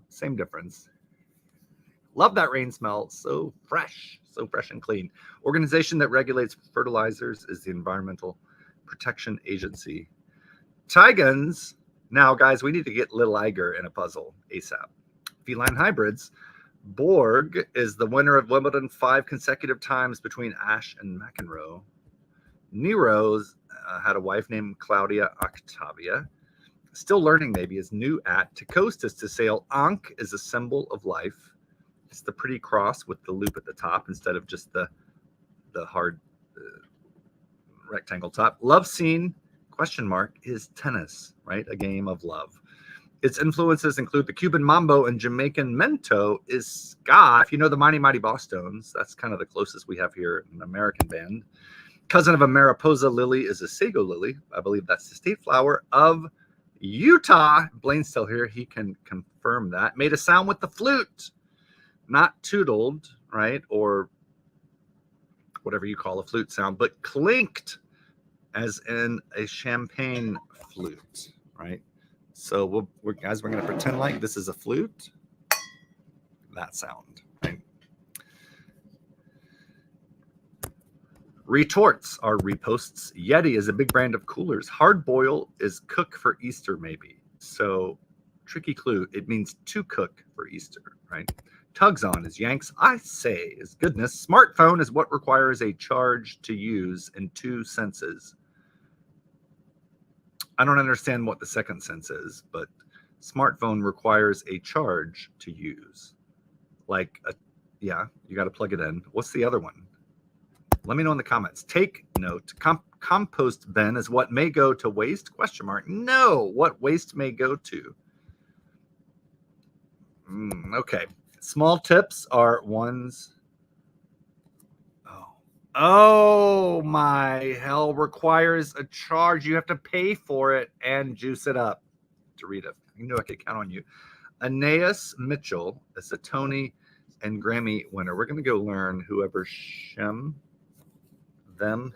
same difference. Love that rain smell. So fresh and clean. Organization that regulates fertilizers is the Environmental Protection Agency. Tigans. Now, guys, we need to get Little Iger in a puzzle ASAP. Feline hybrids. Borg is the winner of Wimbledon 5 consecutive times between Ashe and McEnroe. Nero's had a wife named Claudia Octavia. Still learning maybe is new at. Tecostas to sail. Ankh is a symbol of life. It's the pretty cross with the loop at the top instead of just the hard rectangle top. Love scene, ? Is tennis, right? A game of love. Its influences include the Cuban mambo and Jamaican mento is ska. If you know the Mighty Mighty Bosstones, that's kind of the closest we have here, an American band. Cousin of a Mariposa lily is a sago lily. I believe that's the state flower of Utah. Blaine's still here. He can confirm that. Made a sound with the flute. Not tootled, right? Or whatever you call a flute sound, but clinked as in a champagne flute, right? So we're going to pretend like this is a flute. That sound, right? Retorts are reposts. Yeti is a big brand of coolers. Hard boil is cook for Easter, maybe. So tricky clue. It means to cook for Easter, right? Tugs on is Yanks. I say is goodness. Smartphone is what requires a charge to use in 2 senses. I don't understand what the second sense is, but smartphone requires a charge to use. Yeah, you got to plug it in. What's the other one? Let me know in the comments. Take note. compost bin is what may go to waste? Question mark. No, what waste may go to? Okay. Small tips are ones. Oh my hell, requires a charge. You have to pay for it and juice it up. To read it. You knew I could count on you. Aeneas Mitchell is a Tony and Grammy winner. We're going to go learn whoever them.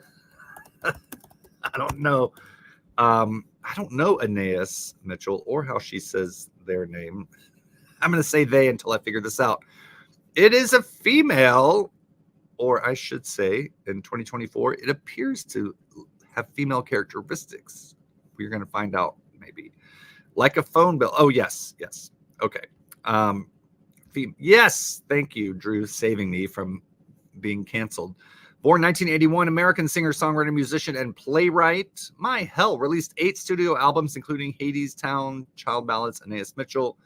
I don't know. I don't know Aeneas Mitchell or how she says their name. I'm going to say they until I figure this out. It is a female, or I should say in 2024, it appears to have female characteristics. We're going to find out maybe. Like a phone bill. Oh, yes. Okay. Yes. Thank you, Drew, saving me from being canceled. Born 1981, American singer, songwriter, musician, and playwright. My hell, released 8 studio albums, including Hadestown, Child Ballads, Aeneas Mitchell.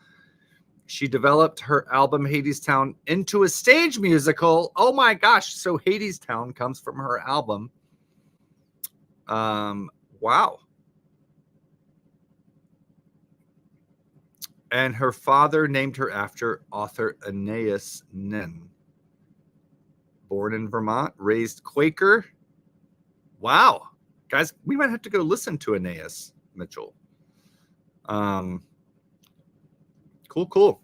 She developed her album Hadestown into a stage musical. Oh my gosh. So Hadestown comes from her album. Wow. And her father named her after author Aeneas Nin. Born in Vermont, raised Quaker. Wow. Guys, we might have to go listen to Aeneas Mitchell. Cool.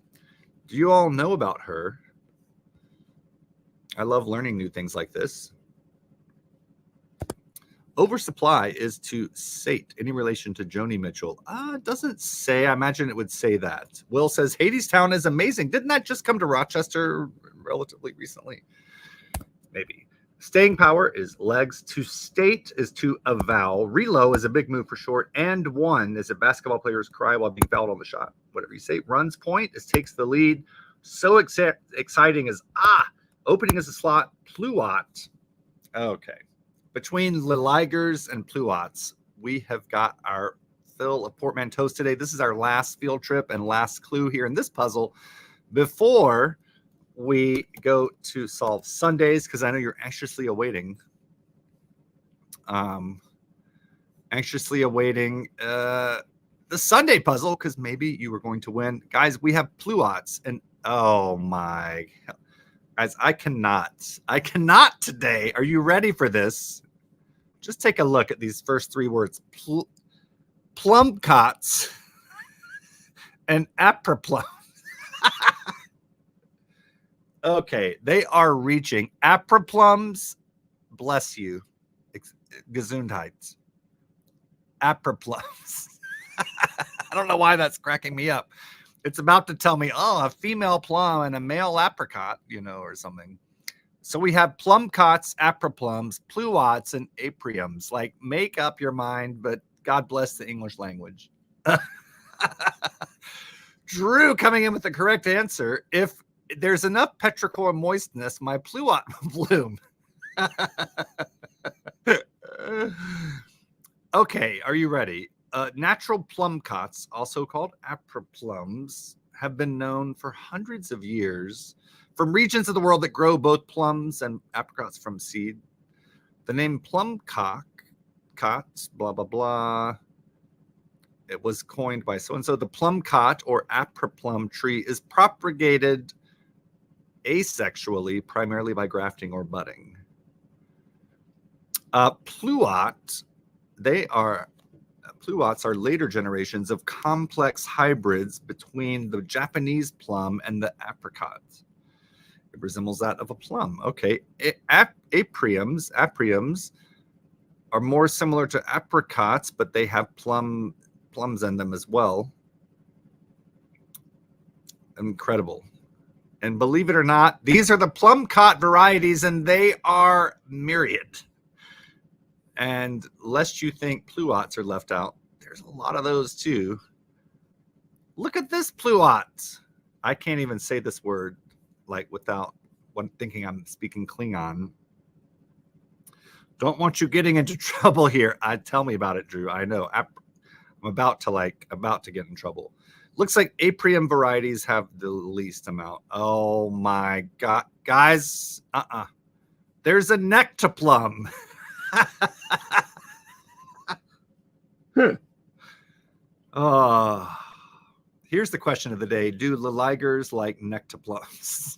Do you all know about her? I love learning new things like this. Oversupply is to sate. Any relation to Joni Mitchell? It doesn't say. I imagine it would say that. Will says, Hadestown is amazing. Didn't that just come to Rochester relatively recently? Maybe. Staying power is legs. To state is to avow. Reload is a big move for short. And one is a basketball player's cry while being fouled on the shot. Whatever you say. Runs point is takes the lead. So exciting is opening is a slot. Pluot. Okay. Between Ligers and Pluots, we have got our fill of portmanteaus today. This is our last field trip and last clue here in this puzzle before we go to solve Sundays, because I know you're anxiously awaiting the Sunday puzzle, because maybe you were going to win. Guys, we have Pluots, and oh my, guys, I cannot today. Are you ready for this? Just take a look at these first 3 words. Plumcots and apriplums. Okay, they are reaching. Apriplums, bless you. Gesundheit. Apriplums. I don't know why that's cracking me up. It's about to tell me, a female plum and a male apricot, or something. So we have plumcots, apriplums, pluots, and apriums. Like, make up your mind, but God bless the English language. Drew coming in with the correct answer. If there's enough petrichor moistness, my pluot will bloom. Okay, are you ready? Natural plumcots, also called apriplums, have been known for hundreds of years from regions of the world that grow both plums and apricots from seed. The name plumcot, blah, blah, blah, it was coined by so-and-so. The plumcot or apriplum tree is propagated asexually, primarily by grafting or budding. Pluots are later generations of complex hybrids between the Japanese plum and the apricot. It resembles that of a plum. Okay. Apriums are more similar to apricots, but they have plums in them as well. Incredible. And believe it or not, these are the plumcot varieties, and they are myriad. And lest you think pluots are left out, there's a lot of those too. Look at this pluot. I can't even say this word without thinking I'm speaking Klingon. Don't want you getting into trouble here. Tell me about it, Drew. I know. I'm about to get in trouble. Looks like aprium varieties have the least amount. Oh my God, guys. There's a nectoplum. Here's the question of the day. Do Laligers like nectarplums?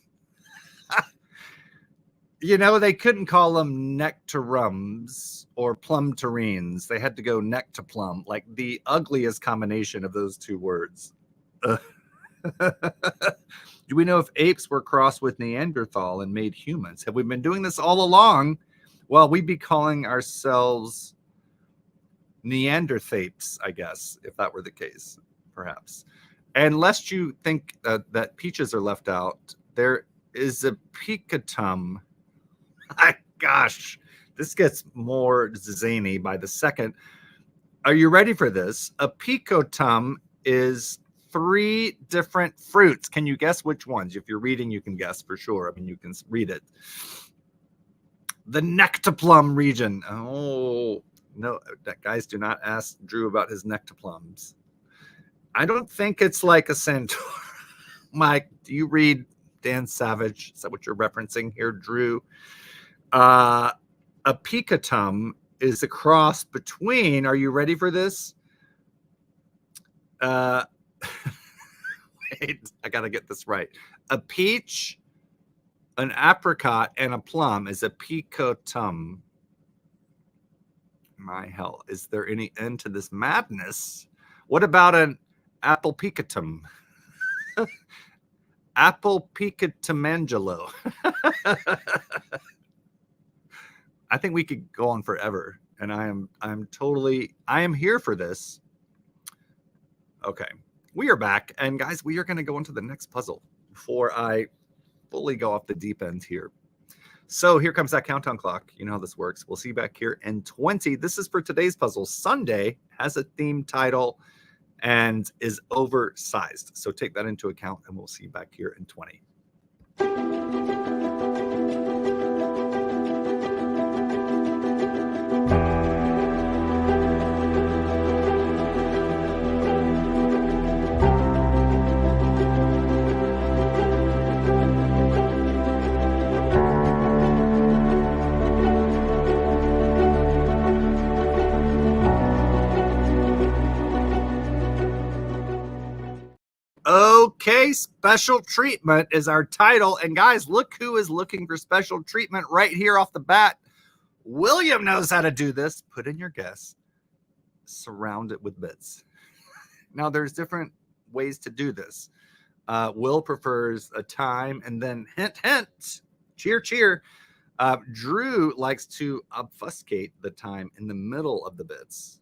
You know, they couldn't call them nectarums or plum terrines. They had to go nectarplum, like the ugliest combination of those two words. Do we know if apes were crossed with Neanderthal and made humans? Have we been doing this all along? Well, we'd be calling ourselves Neanderthapes, I guess, if that were the case, perhaps. And lest you think that peaches are left out, there is a picatum. Gosh, this gets more zany by the second. Are you ready for this? A picotum is 3 different fruits. Can you guess which ones? If you're reading, you can guess for sure. I mean, you can read it. The nectarplum region. Oh, no, guys, do not ask Drew about his nectarplums. I don't think it's like a centaur. Mike, do you read Dan Savage? Is that what you're referencing here, Drew? A picatum is a cross between, are you ready for this? Wait, I got to get this right. A peach, an apricot, and a plum is a picotum. My hell, is there any end to this madness? What about an apple picatum? Apple picatumangelo. I think we could go on forever, and I am here for this. Okay, we are back, and guys, we are going to go into the next puzzle before I fully go off the deep end here. So here comes that countdown clock. You know how this works. We'll see you back here in 20. This is for today's puzzle. Sunday has a theme title and is oversized, so take that into account, and we'll see you back here in 20. Okay, special treatment is our title. And guys, look who is looking for special treatment right here off the bat. William knows how to do this. Put in your guess. Surround it with bits. Now, there's different ways to do this. Will prefers a time, and then hint, hint, cheer, cheer. Drew likes to obfuscate the time in the middle of the bits,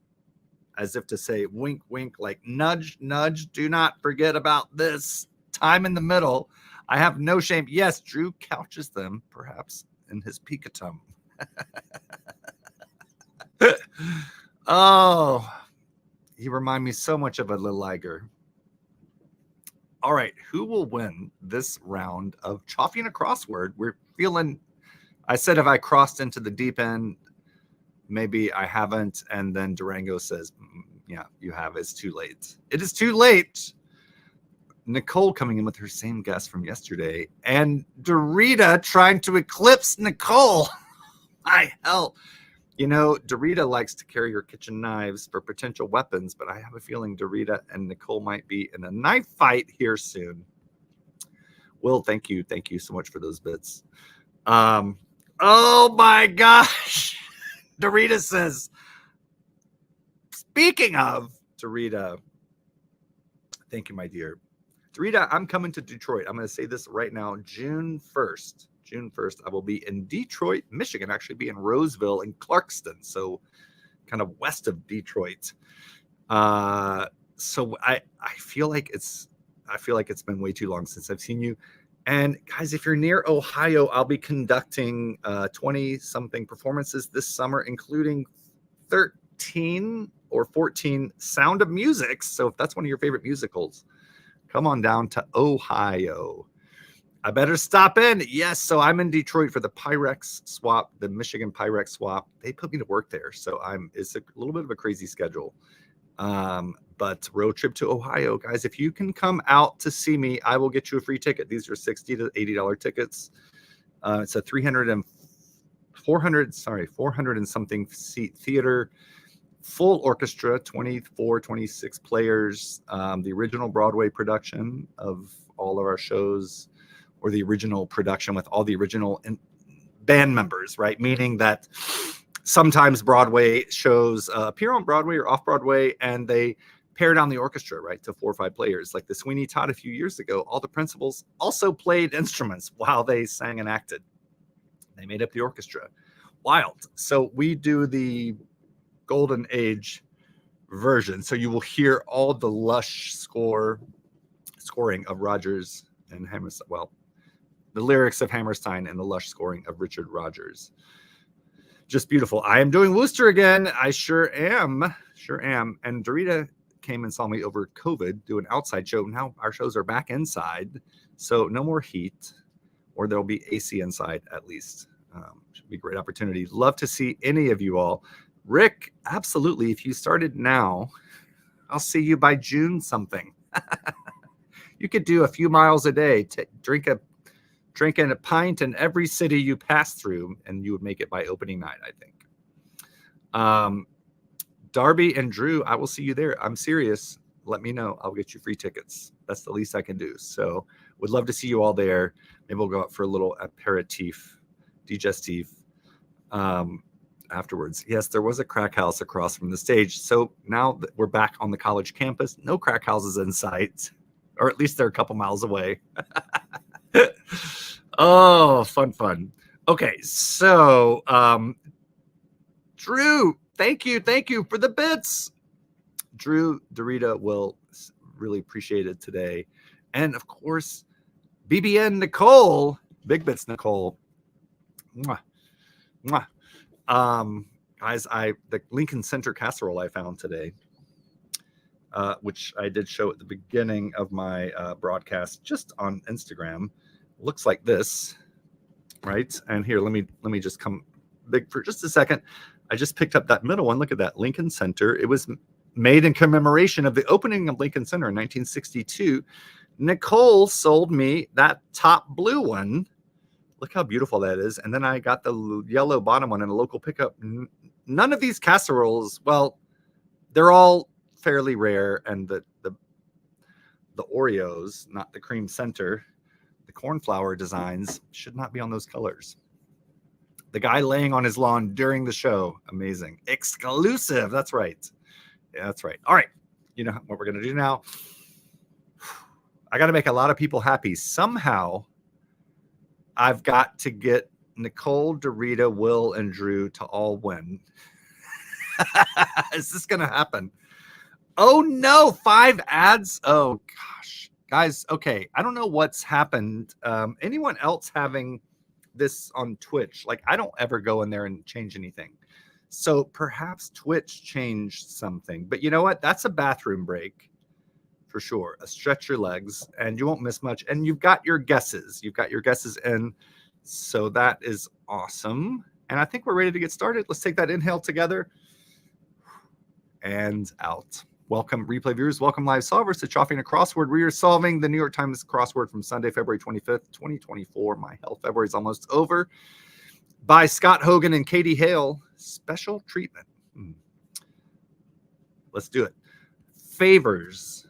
as if to say, wink, wink, like nudge, nudge, do not forget about this time in the middle. I have no shame. Yes, Drew couches them, perhaps, in his picatum. Oh, you remind me so much of a little liger. All right, who will win this round of Choffy and a Crossword? We're feeling, I said if I crossed into the deep end, maybe I haven't. And then Durango says, yeah, you have. It's too late. It is too late. Nicole coming in with her same guess from yesterday. And Dorita trying to eclipse Nicole. My hell. You know, Dorita likes to carry her kitchen knives for potential weapons, but I have a feeling Dorita and Nicole might be in a knife fight here soon. Will, thank you. Thank you so much for those bits. Oh my gosh. Dorita says, speaking of Dorita, thank you, my dear. Dorita, I'm coming to Detroit. I'm going to say this right now. June 1st, I will be in Detroit, Michigan, actually be in Roseville and Clarkston. So kind of west of Detroit. So I feel like it's been way too long since I've seen you. And guys, if you're near Ohio, I'll be conducting 20-something performances this summer, including 13 or 14 Sound of Music. So if that's one of your favorite musicals, come on down to Ohio. I better stop in. Yes, so I'm in Detroit for the Pyrex swap, the Michigan Pyrex swap. They put me to work there, so it's a little bit of a crazy schedule. But road trip to Ohio, guys. If you can come out to see me, I will get you a free ticket. These are $60 to $80 tickets. It's a 400 and something seat theater. full orchestra, 24, 26 players, the original Broadway production of all of our shows, or the original production with all the original band members, right? Meaning that sometimes Broadway shows appear on Broadway or off Broadway, and they pare down the orchestra, right, to 4 or 5 players. Like the Sweeney Todd a few years ago, all the principals also played instruments while they sang and acted. They made up the orchestra. Wild. So we do the Golden Age version. So you will hear all the lush scoring of Rodgers and Hammerstein. Well, the lyrics of Hammerstein and the lush scoring of Richard Rodgers. Just beautiful. I am doing Wooster again. I sure am. Sure am. And Dorita came and saw me over COVID do an outside show. Now our shows are back inside. So no more heat, or there'll be AC inside at least. Should be a great opportunity. Love to see any of you all. Rick, absolutely. If you started now, I'll see you by June something. You could do a few miles a day, drinking a pint in every city you pass through, and you would make it by opening night, I think. Darby and Drew, I will see you there. I'm serious. Let me know. I'll get you free tickets. That's the least I can do. So would love to see you all there. Maybe we'll go out for a little aperitif, digestif, afterwards. Yes, there was a crack house across from the stage. So now that we're back on the college campus, no crack houses in sight, or at least they're a couple miles away. Oh, fun. Okay, so Drew, thank you for the bits. Drew, Dorita will really appreciate it today. And of course, BBN Nicole, Big Bits Nicole. Mwah. Mwah. Guys, the Lincoln Center casserole I found today, which I did show at the beginning of my broadcast just on Instagram, looks like this, right? And here, let me just come big for just a second. I just picked up that middle one. Look at that, Lincoln Center. It was made in commemoration of the opening of Lincoln Center in 1962. Nicole sold me that top blue one. Look how beautiful that is. And then I got the yellow bottom one in a local pickup. None of these casseroles, well, they're all fairly rare. And the Oreos, not the cream center, the cornflower designs should not be on those colors. The guy laying on his lawn during the show, amazing. Exclusive, that's right. Yeah, that's right. All right, you know what we're going to do now? I got to make a lot of people happy. Somehow, I've got to get Nicole, Dorita, Will, and Drew to all win. Is this going to happen? Oh, no. 5 ads? Oh, gosh. Guys, okay. I don't know what's happened. Anyone else having this on Twitch? Like, I don't ever go in there and change anything. So perhaps Twitch changed something. But you know what? That's a bathroom break. For sure. Stretch your legs and you won't miss much. And you've got your guesses. You've got your guesses in. So that is awesome. And I think we're ready to get started. Let's take that inhale together and out. Welcome, replay viewers. Welcome, live solvers, to Choffy and a Crossword. We are solving the New York Times crossword from Sunday, February 25th, 2024. My hell, February is almost over. By Scott Hogan and Katie Hale. Special treatment. Let's do it. Favors.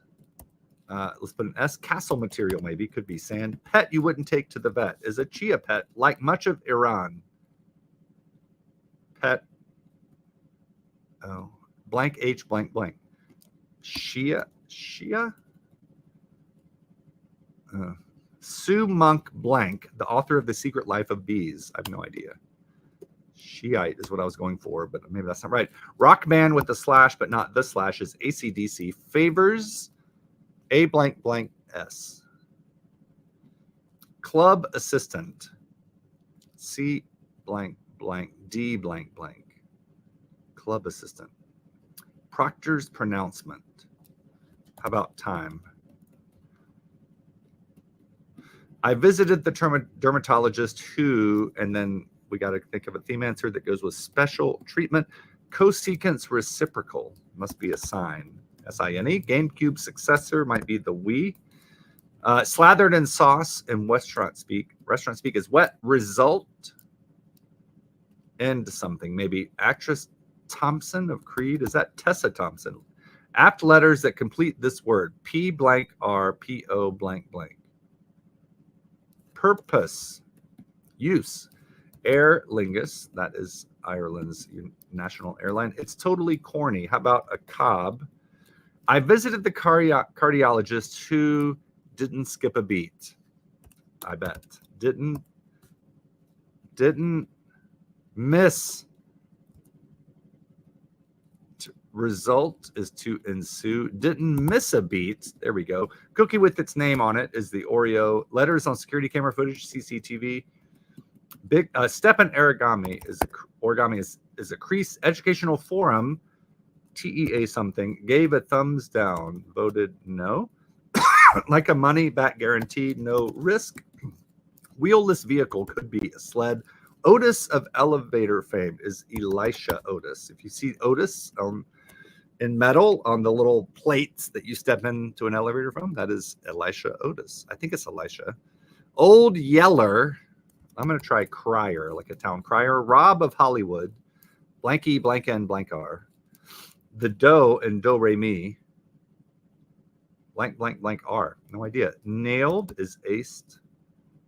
Let's put an S. Castle material, maybe. Could be sand. Pet you wouldn't take to the vet. Is a chia pet, like much of Iran. Pet. Oh. Blank H blank blank. Shia? Sue Monk Blank, the author of The Secret Life of Bees. I have no idea. Shiite is what I was going for, but maybe that's not right. Rock band with the slash, but not the slash, is AC/DC. Favors. A blank blank S. Club assistant. C blank blank D blank blank. Club assistant. Proctor's pronouncement. How about time? I visited the dermatologist who, and then we got to think of a theme answer that goes with special treatment. Cosecant reciprocal must be a sign. S-I-N-E. GameCube successor might be the Wii. Slathered in sauce in restaurant speak. Restaurant speak is wet. Result. End something. Maybe actress Thompson of Creed. Is that Tessa Thompson? Apt letters that complete this word. P blank R P O blank blank. Purpose. Use. Aer Lingus. That is Ireland's national airline. It's totally corny. How about a cob? I visited the cardiologist who didn't skip a beat. I bet. Didn't miss. Result is to ensue. Didn't miss a beat. There we go. Cookie with its name on it is the Oreo. Letters on security camera footage, CCTV. Big step in origami is a crease. Educational forum, TEA something, gave a thumbs down, voted no. Like a money back guaranteed, no risk. Wheelless vehicle could be a sled. Otis of elevator fame is Elisha Otis. If you see Otis in metal on the little plates that you step into an elevator from, that is Elisha Otis. I think it's Elisha. Old Yeller. I'm going to try crier, like a town crier. Rob of Hollywood. Blanky, blank N, blank R. The do and do re mi. Blank, blank, blank R. No idea. Nailed is aced.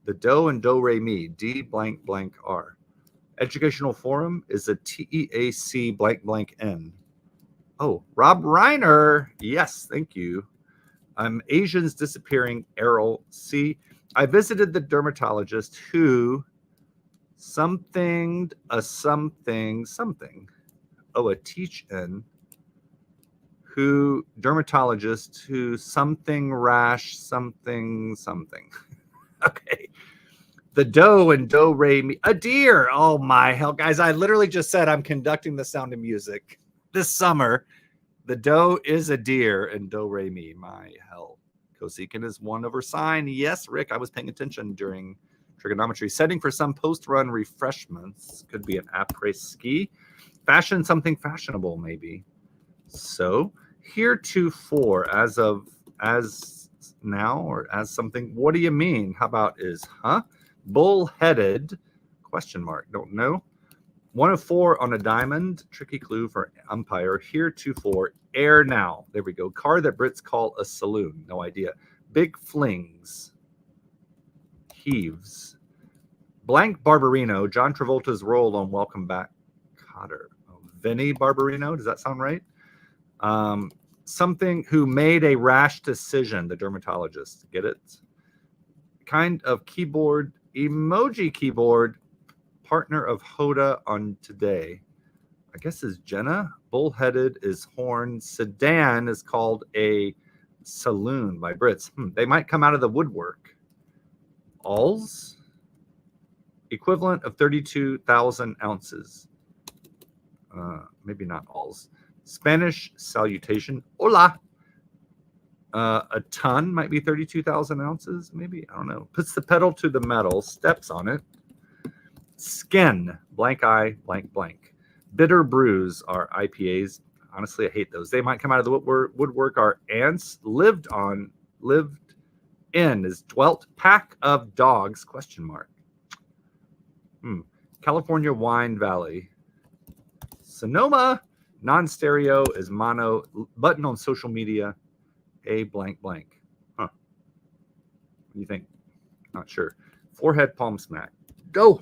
The do and do re mi. D blank, blank R. Educational forum is a TEAC blank, blank N. Oh, Rob Reiner. Yes, thank you. Asians disappearing. Errol C. I visited the dermatologist who something. Oh, a teach in. Who dermatologist who something rash something. Okay. The do and do re mi. A deer. Oh my hell, guys! I literally just said I'm conducting the Sound of Music this summer. The do is a deer and do re mi. My hell. Cosecant is 1 over sine. Yes, Rick, I was paying attention during trigonometry. Setting for some post-run refreshments. Could be an après-ski. Fashion, something fashionable, maybe. So, heretofore, as now, or as something. What do you mean? How about is, huh? Bull-headed, question mark, don't know. 1 of 4 on a diamond. Tricky clue for umpire. Heretofore, air now. There we go. Car that Brits call a saloon. No idea. Big flings. Heaves. Blank Barbarino. John Travolta's role on Welcome Back, Kotter. Oh, Vinny Barbarino. Does that sound right? Something who made a rash decision. The dermatologist. Get it? Kind of keyboard. Emoji keyboard. Partner of Hoda on Today. I guess is Jenna. Bullheaded is horn. Sedan is called a saloon by Brits. They might come out of the woodwork. Alls. Equivalent of 32,000 ounces. Maybe not alls. Spanish salutation. Hola. A ton might be 32,000 ounces. Maybe. I don't know. Puts the pedal to the metal. Steps on it. Skin, blank eye, blank blank. Bitter brews are IPAs. Honestly, I hate those. They might come out of the woodwork. Are ants. Lived in is dwelt. Pack of dogs, question mark. California Wine Valley. Sonoma, non-stereo is mono. Button on social media, a blank blank. Huh. What do you think? Not sure. Forehead palm smack. Go.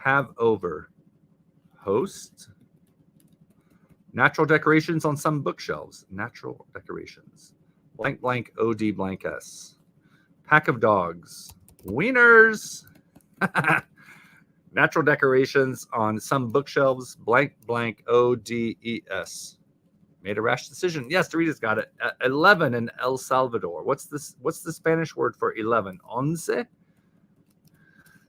Have over. Host. Natural decorations on some bookshelves. Natural decorations. Blank blank OD blank S. Pack of dogs. Wieners. Natural decorations on some bookshelves. Blank blank ODS. Made a rash decision. Yes, Dorita's got it. 11 in El Salvador. What's this? What's the Spanish word for 11? Once.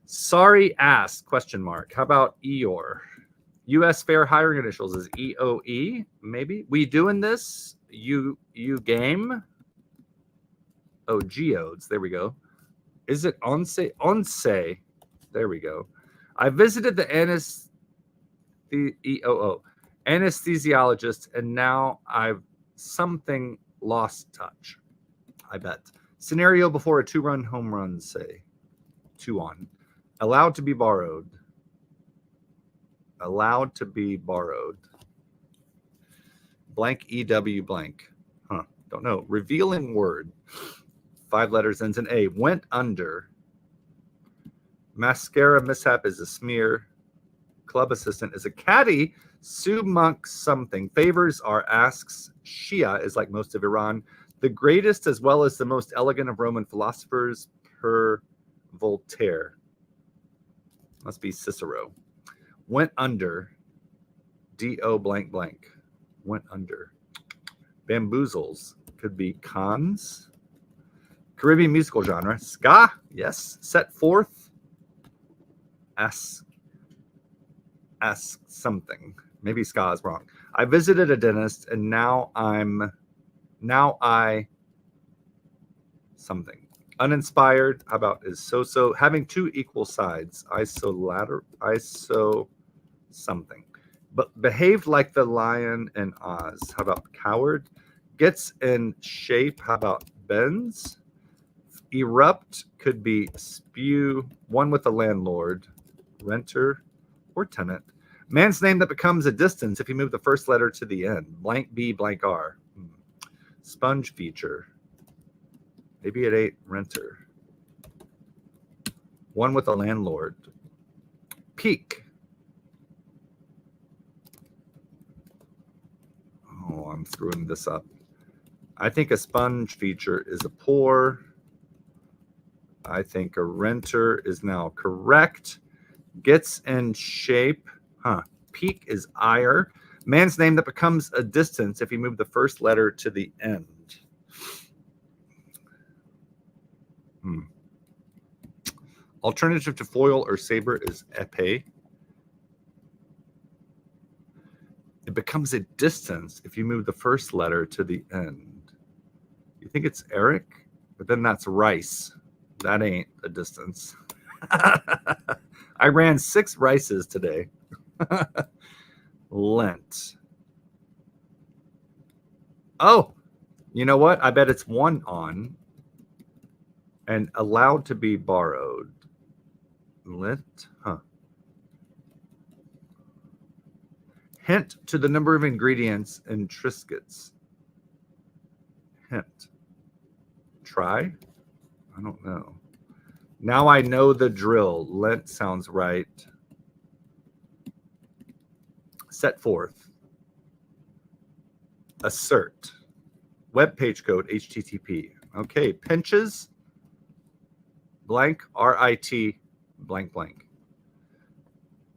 Sorry ass, question mark. How about Eeyore? U.S. Fair hiring initials is EOE, maybe. We doing this? You game? Oh, geodes. There we go. Is it once? Once. There we go. I visited the anesthesiologist, and now I've something lost touch. I bet. Scenario before a 2-run home run, say. 2 on. Allowed to be borrowed. Allowed to be borrowed. Blank EW blank. Huh. Don't know. Revealing word. 5 letters ends in A. Went under. Mascara mishap is a smear. Club assistant is a caddy. Sue Monk something. Favors are asks. Shia is like most of Iran. The greatest as well as the most elegant of Roman philosophers per Voltaire. Must be Cicero. Went under. D-O blank blank. Went under. Bamboozles. Could be cons. Caribbean musical genre. Ska. Yes. Set forth. Ask something. Maybe ska is wrong. I visited a dentist and now I something. Uninspired. How about is so having 2 equal sides. ISO something. But behaved like the lion in Oz. How about coward? Gets in shape. How about bends? Erupt could be spew. One with the landlord. Renter or tenant. Man's name that becomes a distance if you move the first letter to the end. Blank B, blank R. Sponge feature. Maybe it ain't renter. One with a landlord. Peak. Oh, I'm screwing this up. I think a sponge feature is a pour. I think a renter is now correct. Gets in shape. Peak is ire. Man's name that becomes a distance if you move the first letter to the end. Alternative to foil or saber is épée. It becomes a distance if you move the first letter to the end. You think it's Eric? But then that's rice. That ain't a distance. I ran 6 rices today. Lent. Oh, you know what? I bet it's one on and allowed to be borrowed. Lent, Hint to the number of ingredients in Triscuits. Hint. Try? I don't know. Now I know the drill. Lent sounds right. Set forth. Assert. Web page code HTTP. Okay, pinches. Blank RIT blank blank.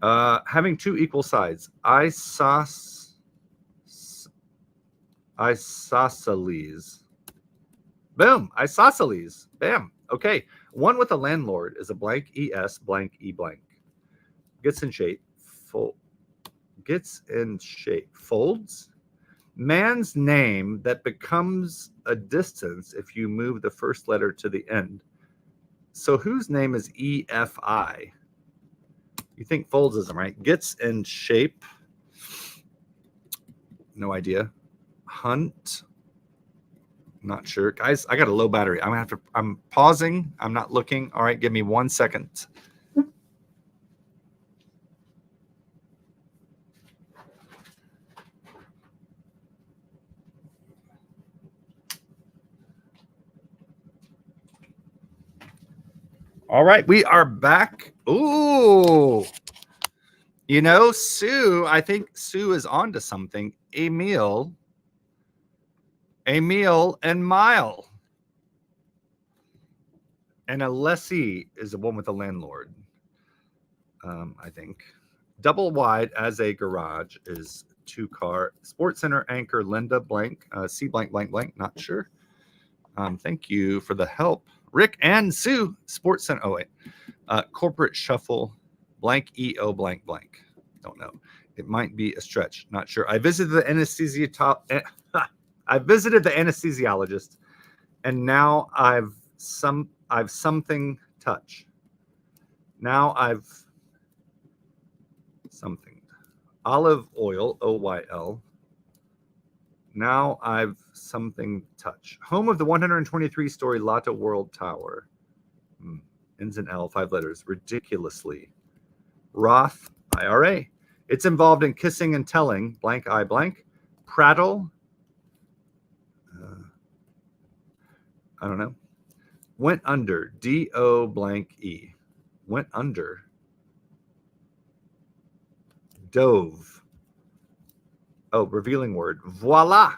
Having 2 equal sides. Isosceles. Boom. Isosceles. Bam. Okay. One with a landlord is a blank ES blank E blank. Gets in shape. Gets in shape. Folds. Man's name that becomes a distance if you move the first letter to the end. So whose name is EFI? You think folds isn't right. Gets in shape. No idea. Hunt. Not sure. Guys, I got a low battery. I'm pausing. I'm not looking. All right, give me 1 second. All right, we are back. Ooh. You know, Sue, I think Sue is on to something. Emil and Mile. And a lessee is the one with the landlord, I think. Double wide as a garage is 2-car. Sports Center anchor Linda blank, C blank blank blank, not sure. Thank you for the help. Rick and Sue, Sports Center. Oh, wait. Corporate shuffle, blank EO blank blank. Don't know. It might be a stretch. Not sure. I visited the anesthesiologist, and now I've something touch. Now I've something. Olive oil, OYL. Now I've something touch. Home of the 123-story Lotte World Tower. Ends in L, 5 letters. Ridiculously. Roth IRA. It's involved in kissing and telling, blank, I blank. Prattle. I don't know. Went under, D-O blank E. Went under. Dove. Oh, revealing word. Voila.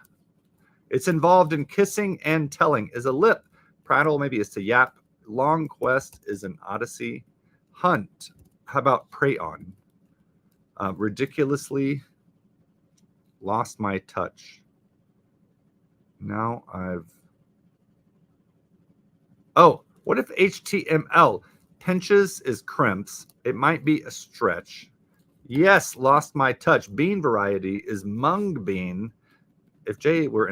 It's involved in kissing and telling. Is a lip. Prattle maybe is to yap. Long quest is an odyssey. Hunt. How about prey on? Ridiculously lost my touch. Now I've... Oh, what if HTML? Pinches is crimps. It might be a stretch. Yes, lost my touch. Bean variety is mung bean. If Jay were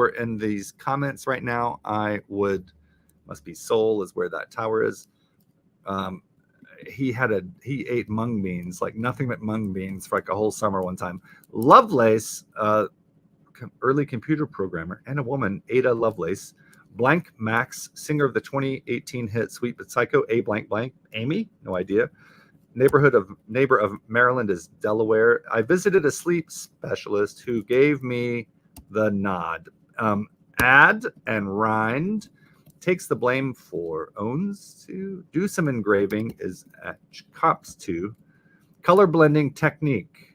in these comments right now, I would... Must be Seoul is where that tower is. He ate mung beans, like nothing but mung beans for like a whole summer one time. Lovelace, early computer programmer, and a woman, Ada Lovelace. Blank Max, singer of the 2018 hit Sweet But Psycho. A blank blank. Amy, no idea. Neighbor of Maryland is Delaware. I visited a sleep specialist who gave me the nod. Add and rind. Takes the blame for, owns to, do some engraving is at cops to. Color blending technique.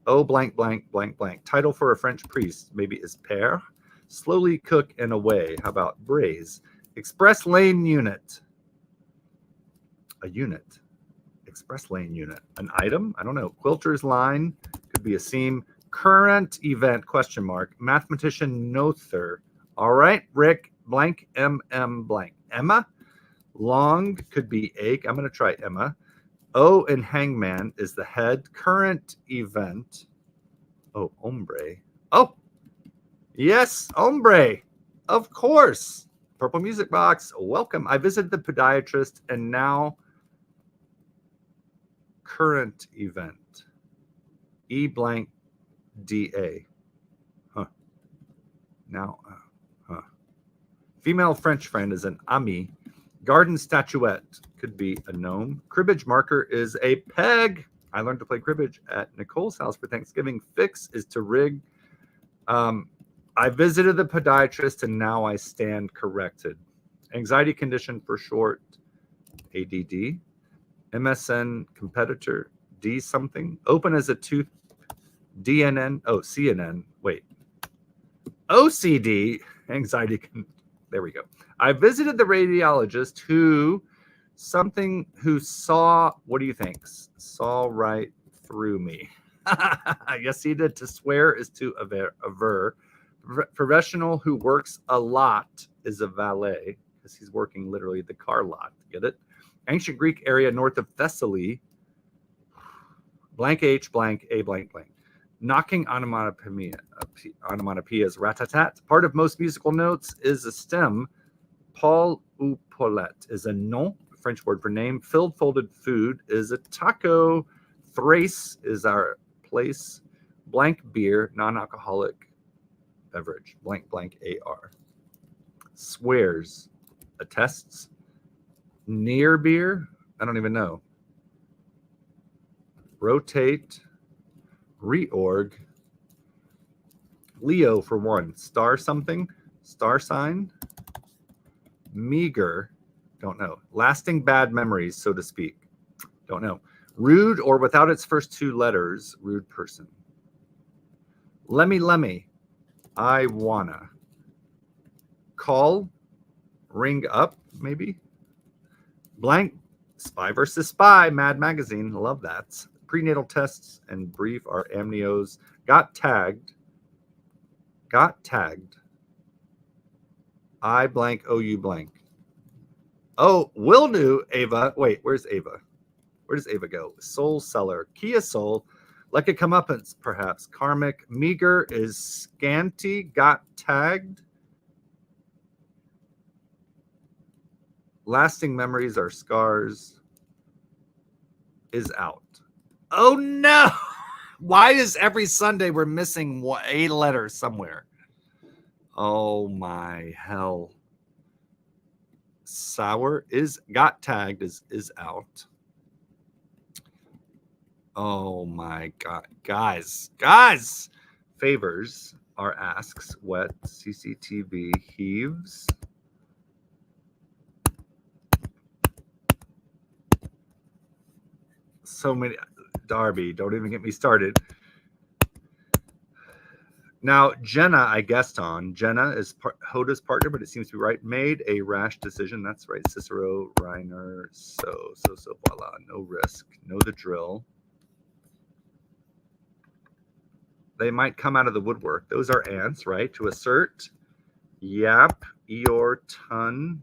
Oh, blank, blank, blank, blank. Title for a French priest, maybe is père. Slowly cook and away. How about braise? Express lane unit. A unit. Express lane unit. An item? I don't know. Quilter's line. Could be a seam. Current event, question mark. Mathematician Noether. All right, Rick. Blank, M blank. Emma. Long could be egg. I'm going to try Emma. O and hangman is the head. Current event. Oh, ombre. Oh, yes, ombre. Of course. Purple Music Box. Welcome. I visited the podiatrist and now current event. E blank DA. Huh. Now, female French friend is an ami. Garden statuette could be a gnome. Cribbage marker is a peg. I learned to play cribbage at Nicole's house for Thanksgiving. Fix is to rig. I visited the podiatrist and now I stand corrected. Anxiety condition for short. ADD. MSN competitor. D something. Open as a tooth. DNN. Oh, CNN. Wait. OCD. Anxiety. There we go. I visited the radiologist who saw, what do you think? Saw right through me. Yes, he did. To swear is to aver. Professional who works a lot is a valet, because he's working literally the car lot. Get it? Ancient Greek area north of Thessaly. Blank H blank A blank blank. Knocking onomatopoeia is ratatat. Part of most musical notes is a stem. Paul ou Paulette is a nom, French word for name. Filled folded food is a taco. Thrace is our place. Blank beer, non-alcoholic beverage. Blank blank AR. Swears, attests. Near beer, I don't even know. Rotate. Reorg. Leo for one. Star something. Star sign. Meager. Don't know. Lasting bad memories, so to speak. Don't know. Rude or without its first two letters. Rude person. Lemmy. I wanna. Call. Ring up, maybe. Blank. Spy versus Spy. Mad Magazine. Love that. Prenatal tests and brief are amnios. Got tagged. I blank OU blank. Oh, will do, Ava. Wait, where's Ava? Where does Ava go? Soul seller. Kia Soul. Like a comeuppance, perhaps. Karmic. Meager is scanty. Got tagged. Lasting memories are scars. Is out. Oh no! Why is every Sunday we're missing a letter somewhere? Oh my hell. Sour is got tagged is out. Oh my God, guys, favors are asks, wet, CCTV, heaves. So many, Darby, don't even get me started. Now, Jenna, I guessed on. Jenna is Hoda's partner, but it seems to be right. Made a rash decision. That's right. Cicero, Reiner. So, voila. No risk. Know the drill. They might come out of the woodwork. Those are ants, right? To assert. Yap. Eeyore. Ton.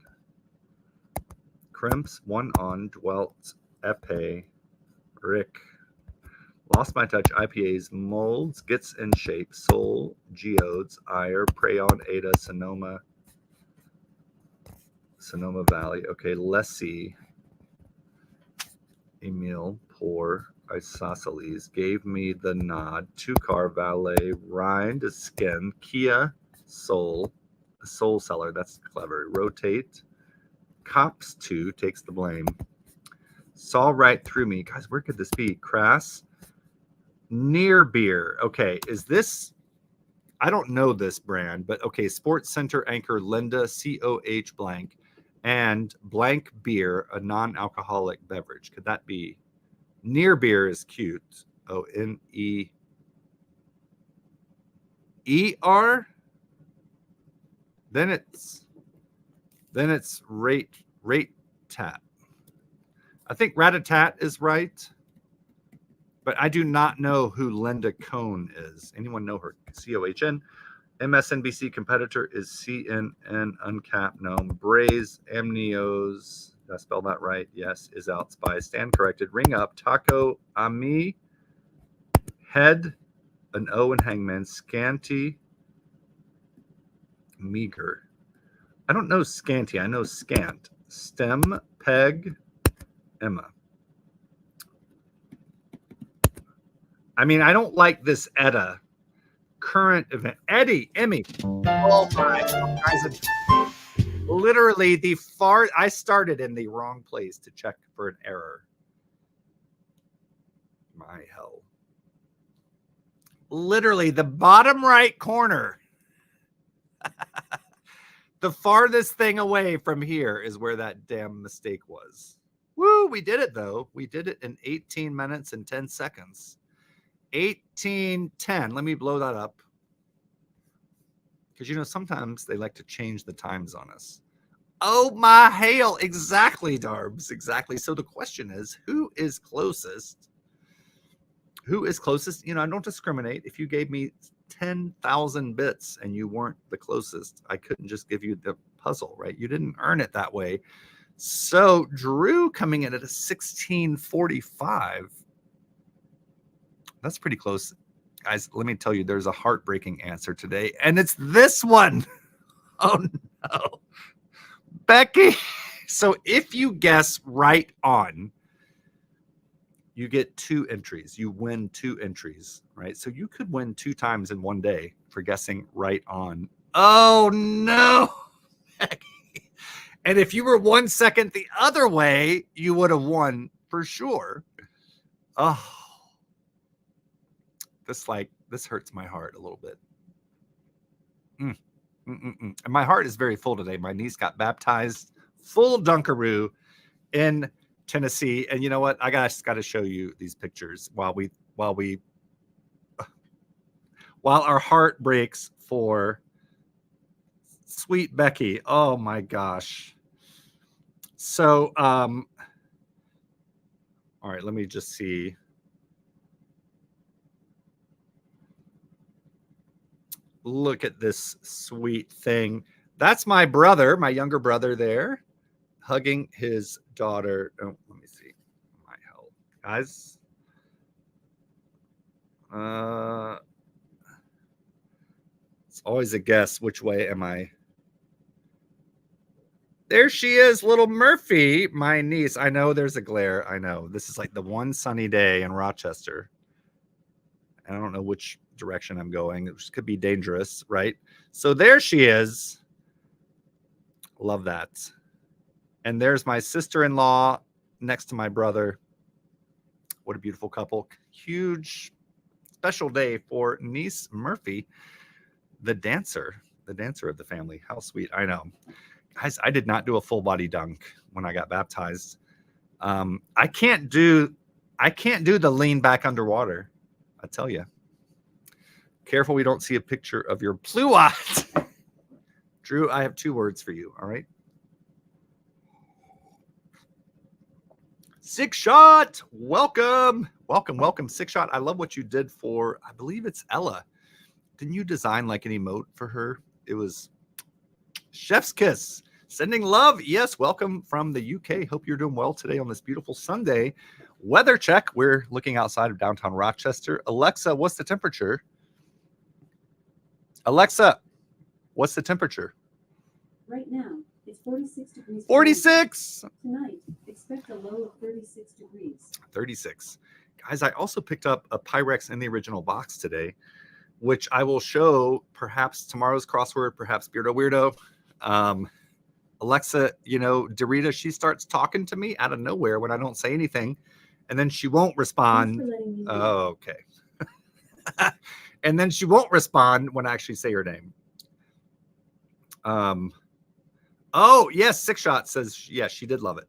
Crimps. One on. Dwelt. Epe. Rick. Lost my touch. IPAs. Molds. Gets in shape. Soul. Geodes. Ire. Prayon. Ada. Sonoma. Sonoma Valley. Okay, Lessie. Emil. Poor. Isosceles. Gave me the nod. Two-car valet. Rind. Skin. Kia. Soul. Soul seller. That's clever. Rotate. Cops 2 takes the blame. Saw right through me. Guys, where could this be? Crass. Near beer. Okay, is this... I don't know this brand, but okay, Sports Center anchor Linda, COH blank, and blank beer, a non-alcoholic beverage. Could that be? Near beer is cute. Oh, N-E-E-R? Then it's rate tat. I think Rat-a-tat is right, but I do not know who Linda Cohn is. Anyone know her? COHN. MSNBC competitor is CNN Uncapped Gnome. Braze Amnios. Did I spell that right? Yes. Is out. Spy. Stand corrected. Ring up. Taco Ami. Head. An O and Hangman. Scanty. Meager. I don't know scanty. I know scant. Stem. Peg. Emma. I mean, I don't like this Edda. Current event. Eddie. Emmy. Oh my. Guys, literally I started in the wrong place to check for an error. My hell. Literally the bottom right corner. The farthest thing away from here is where that damn mistake was. Woo, we did it though. We did it in 18 minutes and 10 seconds. 18:10. Let me blow that up. Because, you know, sometimes they like to change the times on us. Oh, my hail. Exactly, Darbs. Exactly. So the question is, who is closest? Who is closest? You know, I don't discriminate. If you gave me 10,000 bits and you weren't the closest, I couldn't just give you the puzzle, right? You didn't earn it that way. So Drew coming in at a 1645. That's pretty close. Guys, let me tell you, there's a heartbreaking answer today, and it's this one. Oh, no. Becky. So if you guess right on, you get 2 entries. You win 2 entries, right? So you could win 2 times in one day for guessing right on. Oh, no. Becky. And if you were 1 second the other way, you would have won for sure. Oh. This hurts my heart a little bit. And my heart is very full today. My niece got baptized, full Dunkaroo in Tennessee. And you know what? I just got to show you these pictures while our heart breaks for sweet Becky. Oh my gosh. So, all right, let me just see. Look at this sweet thing. That's my brother, my younger brother there, hugging his daughter. Oh, let me see. My hell. Guys. It's always a guess. Which way am I? There she is, little Murphy, my niece. I know there's a glare. I know. This is like the one sunny day in Rochester. I don't know which direction I'm going. It could be dangerous, right? So there she is. Love that. And there's my sister-in-law next to my brother. What a beautiful couple. Huge special day for niece Murphy, the dancer of the family. How sweet. I know. Guys, I did not do a full body dunk when I got baptized. I can't do the lean back underwater. I tell you. Careful we don't see a picture of your pluot. Drew, I have 2 words for you, all right? 6 Shot, welcome. Welcome, 6 Shot. I love what you did for, I believe it's Ella. Didn't you design like an emote for her? It was Chef's Kiss. Sending love. Yes, welcome from the UK. Hope you're doing well today on this beautiful Sunday. Weather check. We're looking outside of downtown Rochester. Alexa, what's the temperature? Alexa, what's the temperature? Right now, it's 46 degrees. 46. Tonight, expect a low of 36 degrees. 36. Guys, I also picked up a Pyrex in the original box today, which I will show perhaps tomorrow's crossword, perhaps Beardo Weirdo. Alexa, Dorita, she starts talking to me out of nowhere when I don't say anything, and then she won't respond. Oh, okay. And then she won't respond when I actually say her name. Oh, yes, 6 Shot says, yes, she did love it.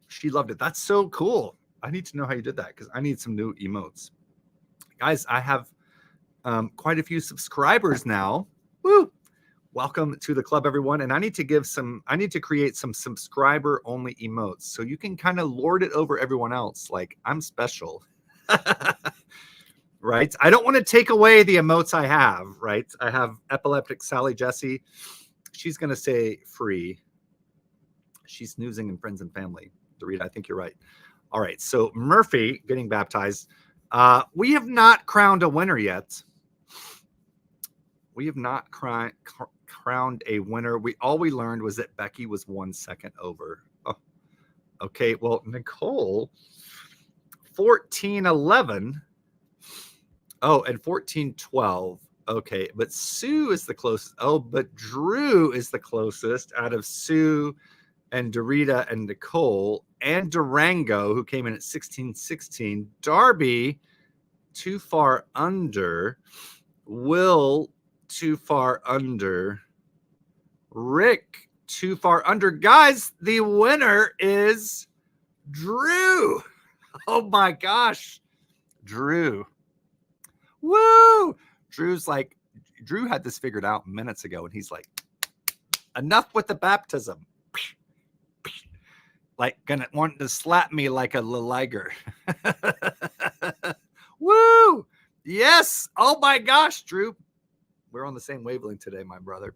She loved it. That's so cool. I need to know how you did that because I need some new emotes. Guys, I have quite a few subscribers now. Woo! Welcome to the club, everyone. And I need to create some subscriber only emotes so you can kind of lord it over everyone else. Like, I'm special. Right? I don't want to take away the emotes I have, right? I have epileptic Sally Jesse. She's going to say free. She's snoozing in friends and family. Dorita, I think you're right. All right. So Murphy getting baptized. We have not crowned a winner yet. We have not crowned a winner. All we learned was that Becky was 1 second over. Oh, okay. Well, Nicole, 14:11. Oh, and 14:12. Okay, but Sue is the closest. Oh, but Drew is the closest out of Sue and Dorita and Nicole and Durango, who came in at 16:16. Darby, too far under. Will, too far under. Rick, too far under. Guys, the winner is Drew. Oh my gosh, Drew. Woo! Drew had this figured out minutes ago, and he's like, enough with the baptism. Like, wanting to slap me like a liger. Woo! Yes! Oh my gosh, Drew. We're on the same wavelength today, my brother.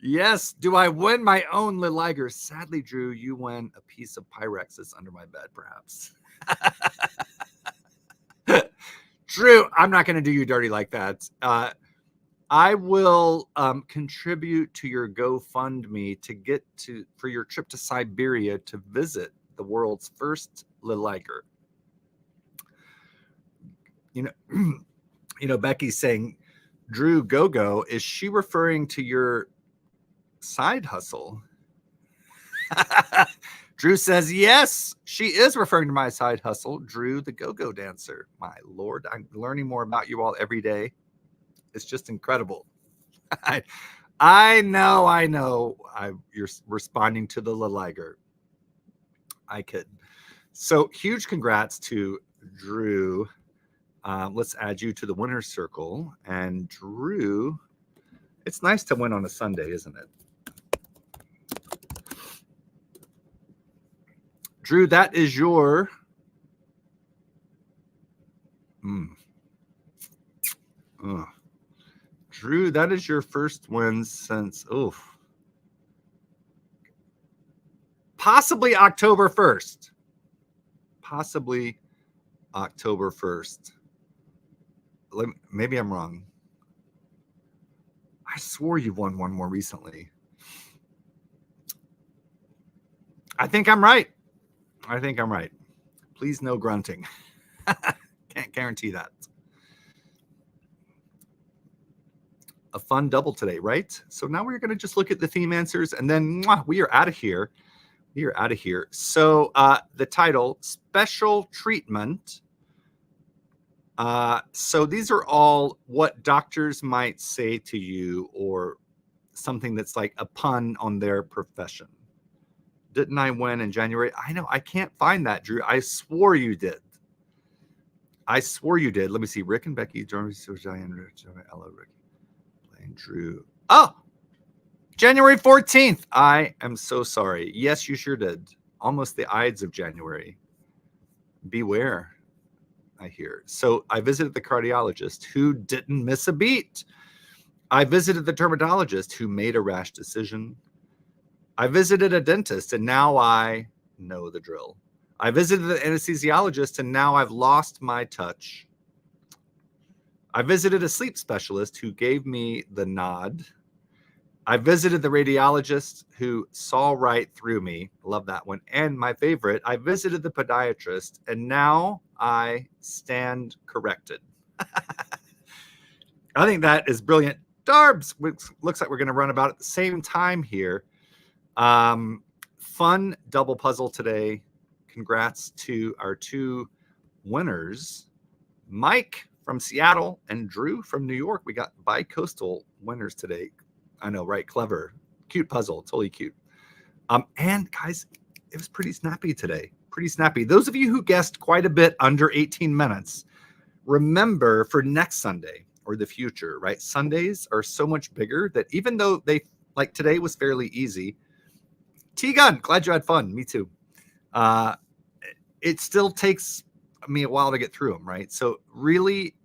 Yes. Do I win my own liger? Sadly, Drew, you win a piece of Pyrex that's under my bed, perhaps. Drew, I'm not going to do you dirty like that. I will contribute to your GoFundMe for your trip to Siberia to visit the world's first liger. Becky's saying, Drew Go-Go, is she referring to your side hustle? Drew says, yes, she is referring to my side hustle, Drew, the go-go dancer. My Lord, I'm learning more about you all every day. It's just incredible. I know. You're responding to the liger. I could. So huge congrats to Drew. Let's add you to the winner's circle. And Drew, it's nice to win on a Sunday, isn't it? Drew, that is your Drew, that is your first win since possibly October 1st. Possibly October 1st. Maybe I'm wrong. I swore you won one more recently. I think I'm right. Please no grunting. Can't guarantee that. A fun double today, right? So now we're going to just look at the theme answers, and then we are out of here You're out of here. So the title, Special Treatment. So these are all what doctors might say to you, or something that's like a pun on their profession. Didn't I win in January? I know. I can't find that, Drew. I swore you did. I swore you did. Let me see. Rick and Becky, Ella, Rick, Blaine, Drew. Oh, January 14th. I am so sorry. Yes, you sure did. Almost the Ides of January. Beware, I hear. So I visited the cardiologist who didn't miss a beat. I visited the dermatologist who made a rash decision. I visited a dentist and now I know the drill. I visited the anesthesiologist and now I've lost my touch. I visited a sleep specialist who gave me the nod. I visited the radiologist who saw right through me. Love that one. And my favorite, I visited the podiatrist and now I stand corrected. I think that is brilliant. Darbs, looks like we're going to run about at the same time here. Fun double puzzle today. Congrats to our two winners, Mike from Seattle and Drew from New York. We got bi-coastal winners today. I know, right? Clever. Cute puzzle. Totally cute. And guys, it was pretty snappy today. Pretty snappy. Those of you who guessed quite a bit under 18 minutes, remember for next Sunday or the future, right? Sundays are so much bigger that even though they, like today was fairly easy. T-Gun, glad you had fun. Me too. It still takes me a while to get through them, right? So really,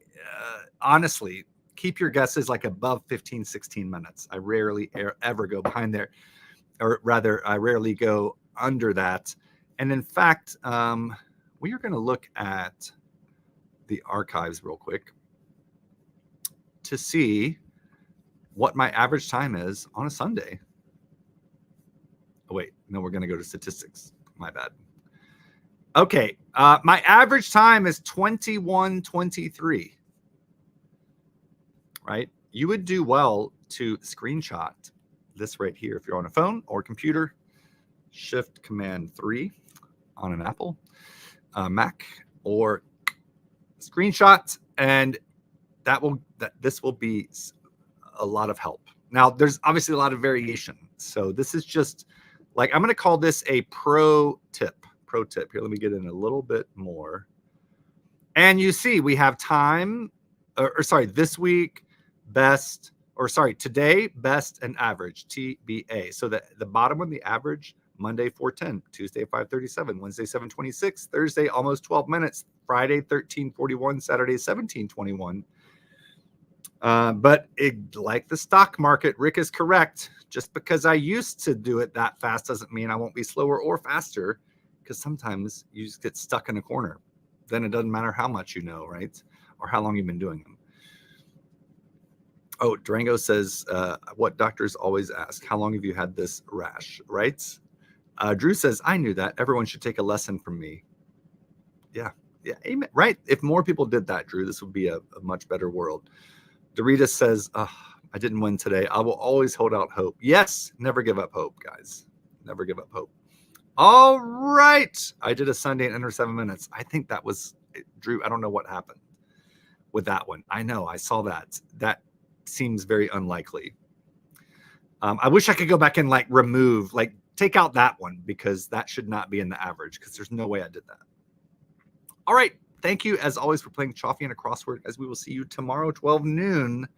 honestly, keep your guesses like above 15, 16 minutes. I rarely ever go behind there, or rather, I rarely go under that. And in fact, we are going to look at the archives real quick to see what my average time is on a Sunday. Oh, wait, no, we're going to go to statistics. My bad. Okay, my average time is 21:23. Right? You would do well to screenshot this right here if you're on a phone or computer. Shift Command 3 on an Apple, Mac, or screenshot, and this will be a lot of help. Now, there's obviously a lot of variation, so this is just like, I'm going to call this a pro tip. Pro tip. Here, let me get in a little bit more. And you see, we have time, or sorry, this week, best, or sorry, today, best and average, TBA. So the bottom one, the average, Monday 4:10, Tuesday 5:37, Wednesday 7:26, Thursday almost 12 minutes, Friday 13:41, Saturday 17:21. But like the stock market, Rick is correct. Just because I used to do it that fast doesn't mean I won't be slower or faster, because sometimes you just get stuck in a corner. Then it doesn't matter how much you know, right? Or how long you've been doing them. Oh, Durango says, what doctors always ask, how long have you had this rash, right? Drew says, I knew that. Everyone should take a lesson from me. Yeah, amen. Right? If more people did that, Drew, this would be a much better world. Dorita says, I didn't win today. I will always hold out hope. Yes, never give up hope, guys. Never give up hope. All right. I did a Sunday in under 7 minutes. I think that was, Drew, I don't know what happened with that one. I know, I saw that. That seems very unlikely. I wish I could go back and remove, take out that one, because that should not be in the average, because there's no way I did that. All right. Thank you, as always, for playing Choffy and a Crossword, as we will see you tomorrow, 12 noon.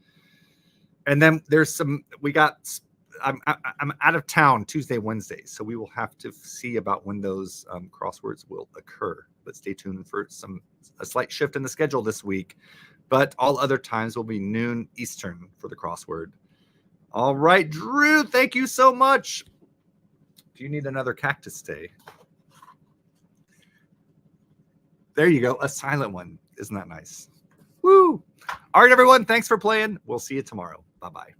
And then there's I'm out of town Tuesday, Wednesday, so we will have to see about when those crosswords will occur. But stay tuned for a slight shift in the schedule this week. But all other times will be noon Eastern for the crossword. All right, Drew, thank you so much. Do you need another cactus day? There you go, a silent one. Isn't that nice? Woo! All right, everyone, thanks for playing. We'll see you tomorrow. Bye-bye.